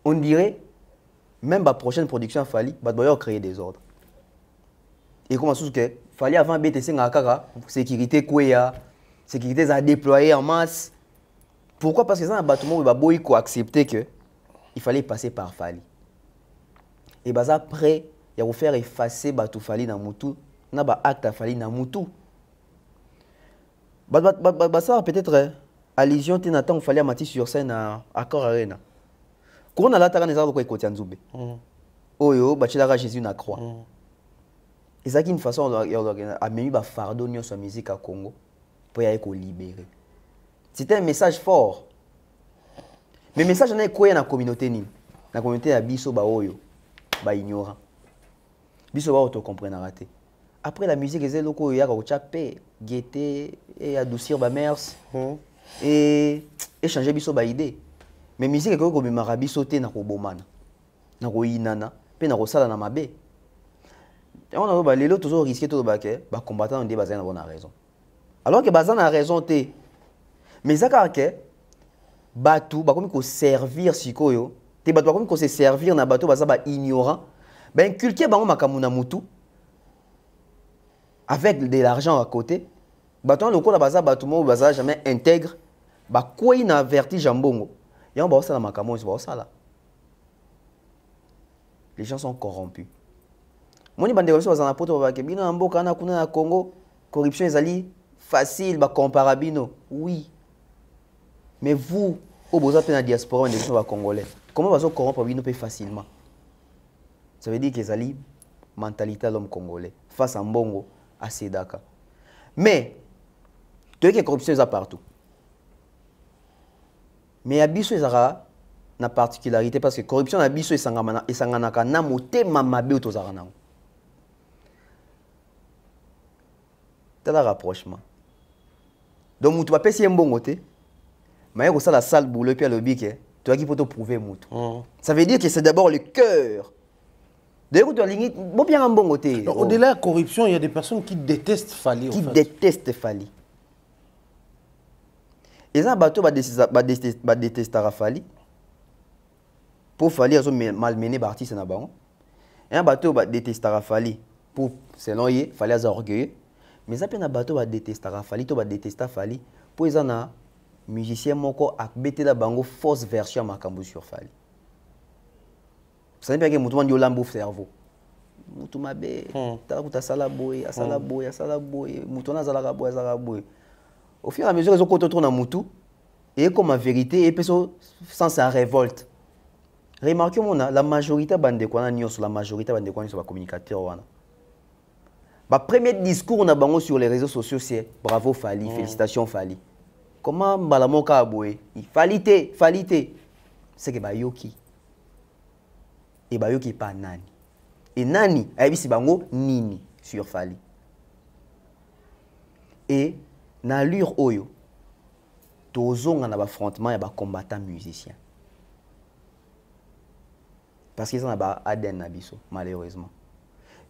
on dirait même la prochaine production Fali ba doit créer des ordres. Et comment sous que Fali avant BTC ngakaka, sécurité kweya, sécurité à déployer en masse. Pourquoi? Parce que dans un bâtiment ba boy ko accepter que il fallait passer par Fali. Et bah après il va faire effacer Batou Fali na mutu, na ba acte Fali na mutu. Ça peut-être allusion t'entends Fali à Mati sur scène à Accor Arena. Quand on a la tara nezaro ko ekoti nzube. Oyo bachila Jésus na croix. Et ça qui une façon à mener ba fardeau nyo sur musique à Congo pour y aller libérer. C'était un message fort. Mais message na ko ya na communauté ni. Na communauté ya biso ba oyo ba ignorant. Biso ba auto comprendre raté. Après la musique les locaux ya ko chapé, guetter et adoucir ba mers et échanger biso ba idée. Mais musique ko ko bimara biso te na ko bomana. Na ko inana, pe na ko sala na mabe. On a ba lelo toujours risqué tout ba ke ba combattant on dit bazana bonne raison. Alors que bazana a raison te. Mais ça que batou ba comme ko servir sikoyo, te batou ba comme ko se servir na bateau baza ba ignorant. Ben inculquer bango makamuna mutu avec de l'argent à côté. Bateau le ko la baza batou mo baza jamais intègre. Ba quoi ina vertige jambongo. Et on ba ça la makamo, on ba ça là. Les gens sont corrompus. Moni bande reso baza na poto ba ke bino mboka na kuna na Congo, corruption ezali facile ba comparabino. Oui. Mais vous, au besoin de la diaspora, on est congolais. Comment vous corrompre bino pe facilement? Ça veut dire que c'est mentalité de l'homme congolais face à Mbongo, à Sedaka. Mais, tu vois que la corruption est partout. Mais Abisso est une particularité parce que la corruption Abisso est sanganaka na moté mamabe autozarana. Tu as le rapprochement. Donc, tu vas passer un bon côté. Mais il y a la salle boulot puis le bic. Tu as qui pour te prouver moutou. Ça veut dire que c'est d'abord le cœur. D'ailleurs, tu as ligné bien un bon côté. Au-delà de la corruption, il y a des personnes qui détestent Fali. Qui détestent Fali. Et ça, bateau va détester Fali. Pour Fali, ils ont malmené l'artiste na bango. Et un bateau va détester Fali. Pour selon lui, Fali a orgueilleux. Mais ça un bateau va détester Fali, to va détester Fali. Pour ils en a musicien moko a bêté la bango fausse version makambo sur Fali. Ça n'est pas que mutu mandi olambo cerveau. Mutu mabe, ta sala boy, asala boy, mutu na zala boy. Au fur et à mesure ils ont contourné na mutu et comme en vérité et puis sans sa révolte. Remarquez la majorité bande quoi na nyos, la majorité bande quoi sur les communicateurs wana. Ba premier discours na bango sur les réseaux sociaux c'est bravo Fali, félicitations Fali. Comment Balamoka a boué? Falité. C'est que Bayoki. Et Bayoki pas Nani. Et Nani, a si bango Nini sur Fali. Et na l'allure Oyo, Tozong en a affrontement et ba combattant musicien. Parce qu'ils ont un Aden Nabiso, malheureusement.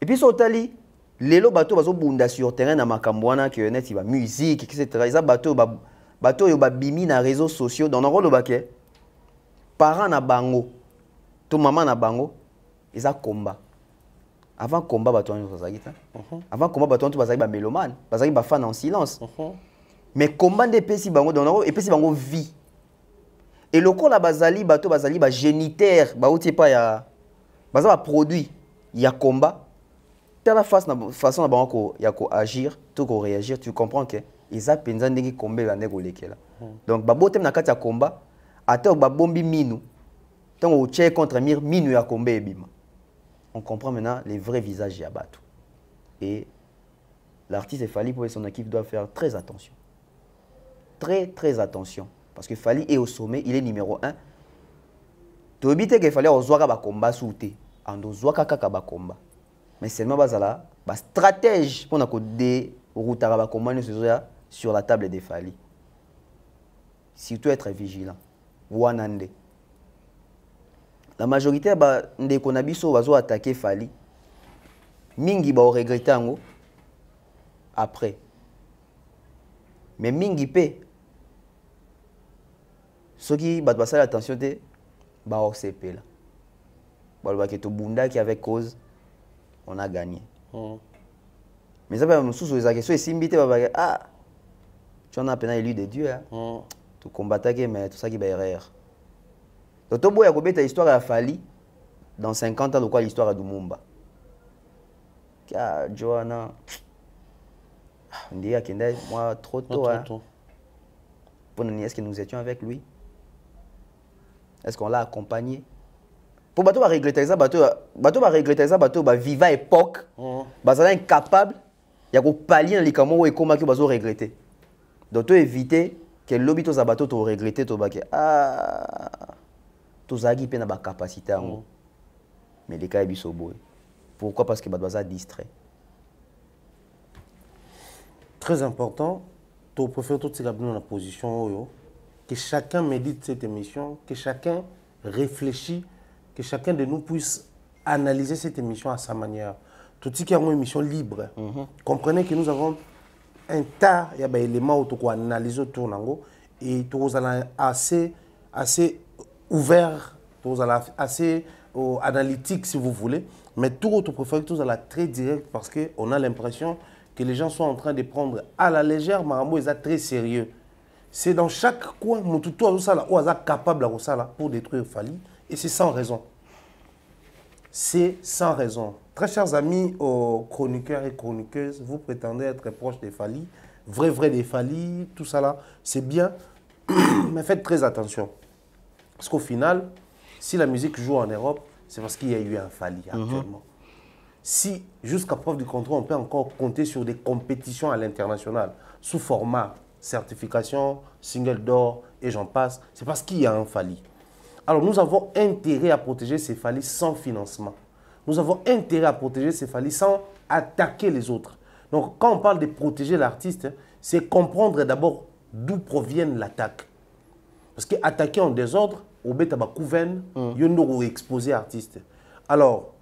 Et puis, Sotali, les bateaux bazo bunda sur terrain na makambwana qui est va musique etc. Ils bateau yo ba bimi na réseaux sociaux dans rôle le baquet. Parents na bango, tout maman na bango, ils a combat. Avant combat bateau on s'agita. Avant combat bateau on bazali ba mélomane, bazali ba fan en silence. Mais combat des pesi bango dans rôle et pesi bango vie. Et le la bazali bateau bazali ba génitaire, ba outi pas ya bazali ba produit, il y a combat. Telle façon de agir, tout réagir, tu comprends que ils ont pensé que combat la négocier là. Donc babo tem na kati ya combat, ata ba bombi minu. Tant au tché contre minu ya combat ebima. On comprend maintenant les vrais visages ya bato. Et l'artiste Fali pour son équipe doit faire très attention. Très attention parce que Fali est au sommet, il est numéro 1. Tu obite que Fali ozwaka ba combat souté, ando zwaka kaka ba combat. Mais seulement bazala ba stratège pour na ko dérouter ba commande sur la table des Fali. Surtout être vigilant. Wanande. La majorité ba ndeko na biso bazo attaquer Fali. Mingi ba regretter ngo après. Mais mingi pe ceux qui ba passer attention te ba OCP là. Ba ba ke to bunda qui avec cause on a gagné. Mais ça va me sous les questions et simbité ah tu en as peine élu de Dieu hein. Tu combattais mais tout ça qui va erreur. Donc to boya ko beta histoire a Fali dans 50 ans de quoi l'histoire de Mumba. Car Johanna on dit à Kenda moi trop tôt hein. Pour nous est-ce que nous étions avec lui? Est-ce qu'on l'a accompagné? Pour bateau va regretter ça, bateau va regretter ça, bateau va vivre à époque, bazala incapable, il y a ko pallier dans les camons et comment que bateau regretter. Donc tu éviter que l'objet to bateau to regretter to baké to zagi pe na ba capacité ngo. Mais les cas biso boy. Pourquoi? Parce que bateau va distrait. Très important, tu préfères tout ce dans la position que chacun médite cette émission, que chacun réfléchit, que chacun de nous puisse analyser cette émission à sa manière. Tout ce qui est une émission libre. Comprenez que nous avons un tas d'éléments où tu analyser autour de et tu es assez ouvert, tu es assez analytique si vous voulez, mais tout tu préfères que tu es très direct parce qu'on a l'impression que les gens sont en train de prendre à la légère, mais ils sont très sérieux. C'est dans chaque coin, tout est capable de ça pour détruire Fali. Et c'est sans raison. C'est sans raison. Très chers amis, chroniqueurs et chroniqueuses, vous prétendez être proches des Fali, vrai des Fali, tout ça là, c'est bien, mais faites très attention. Parce qu'au final, si la musique joue en Europe, c'est parce qu'il y a eu un Fali actuellement. Si, jusqu'à preuve du contraire, on peut encore compter sur des compétitions à l'international, sous format certification, single d'or et j'en passe, c'est parce qu'il y a un Fali. Alors nous avons intérêt à protéger ces Fali sans financement. Nous avons intérêt à protéger ces Fali sans attaquer les autres. Donc, quand on parle de protéger l'artiste, c'est comprendre d'abord d'où proviennent l'attaque. Parce qu'attaquer en désordre, au bêta couven, il y a exposé l'artiste. Alors,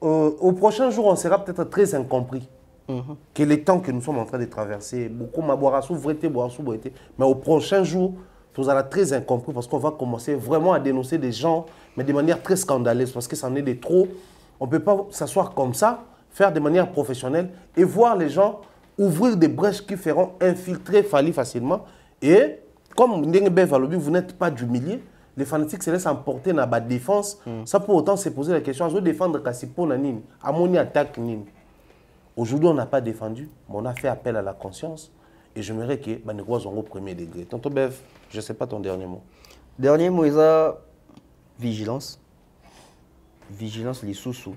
au prochain jour, on sera peut-être très incompris. Que les temps que nous sommes en train de traverser, beaucoup mais au prochain jour, vous allez très incompris parce qu'on va commencer vraiment à dénoncer des gens, mais de manière très scandaleuse, parce que ça en est de trop. On ne peut pas s'asseoir comme ça, faire de manière professionnelle et voir les gens ouvrir des brèches qui feront infiltrer Fally facilement. Et comme vous n'êtes pas du milieu, les fanatiques se laissent emporter dans la défense. Ça pour autant se poser la question, je veux défendre Kassipo Nanine, Amoni attaque Nine. Aujourd'hui, on n'a pas défendu, mais on a fait appel à la conscience. Et j'aimerais que nous soyons au premier degré. Tonton Bev, je ne sais pas ton dernier mot. Dernier mot, c'est vigilance. Vigilance, les sous-sous.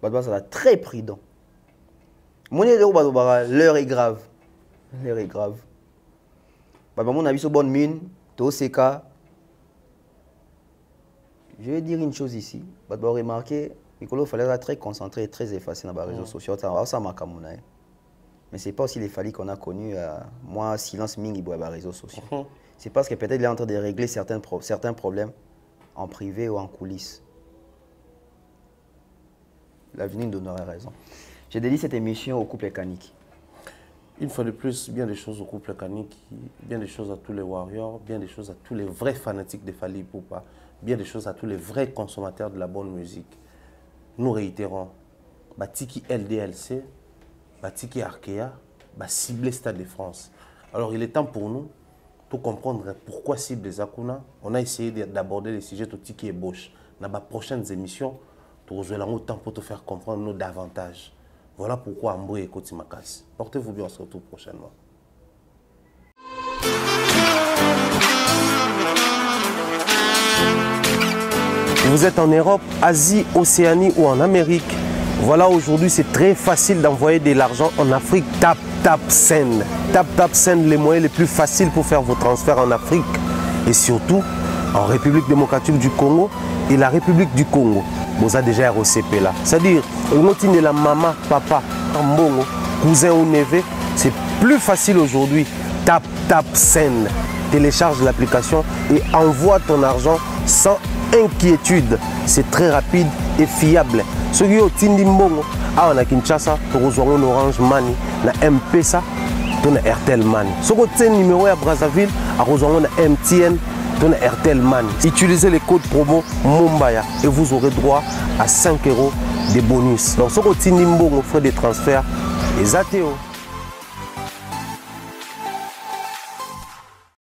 Ça très prudent. L'heure est grave. L'heure est grave. Mon avis sur bonne mine, je vais dire une chose ici. Vous avez remarqué, il fallait être très concentré et très effacé dans les réseaux sociaux. Mais ce n'est pas aussi les Fally qu'on a connus. Moi, silence mingi dans les réseaux sociaux. C'est parce que peut-être il est en train de régler certains problèmes en privé ou en coulisses. L'avenir nous donnera raison. J'ai dédié cette émission au couple Kaniki. Une fois de plus, bien des choses au couple Kaniki, bien des choses à tous les warriors, bien des choses à tous les vrais fanatiques de Fally Ipupa, bien des choses à tous les vrais consommateurs de la bonne musique. Nous réitérons, Batiki LDLC, Batiki Arkea, ciblé Stade de France. Alors il est temps pour nous de comprendre pourquoi cible des Akuna. On a essayé d'aborder les sujets de Tiki et Bosch. Dans les prochaines émissions, nous allons autant pour te faire comprendre nous davantage. Voilà pourquoi Ambo et Kotimakas. Portez-vous bien, on se retrouve prochainement. Vous êtes en Europe, Asie, Océanie ou en Amérique. Voilà, aujourd'hui, c'est très facile d'envoyer de l'argent en Afrique. Tap Send. Tap Send, les moyens les plus faciles pour faire vos transferts en Afrique. Et surtout, en République démocratique du Congo et la République du Congo. Vous avez déjà ROCP là. C'est-à-dire, de la maman, papa, mbongo, cousin ou neveu, c'est plus facile aujourd'hui. Tap Send. Télécharge l'application et envoie ton argent sans inquiétude. C'est très rapide et fiable. Ceux qui ont Tindi Mbongo, on a Kinshasa, on a Orange Money, on a M-Pesa, on a Airtel Money. Ceux qui ont numéro à Brazzaville, on a MTN, on a Airtel Money. Utilisez les codes promo Mumbaya et vous aurez droit à 5 € de bonus. Donc ceux qui ont Tindi Mbongo, frais de transfert, les ATO.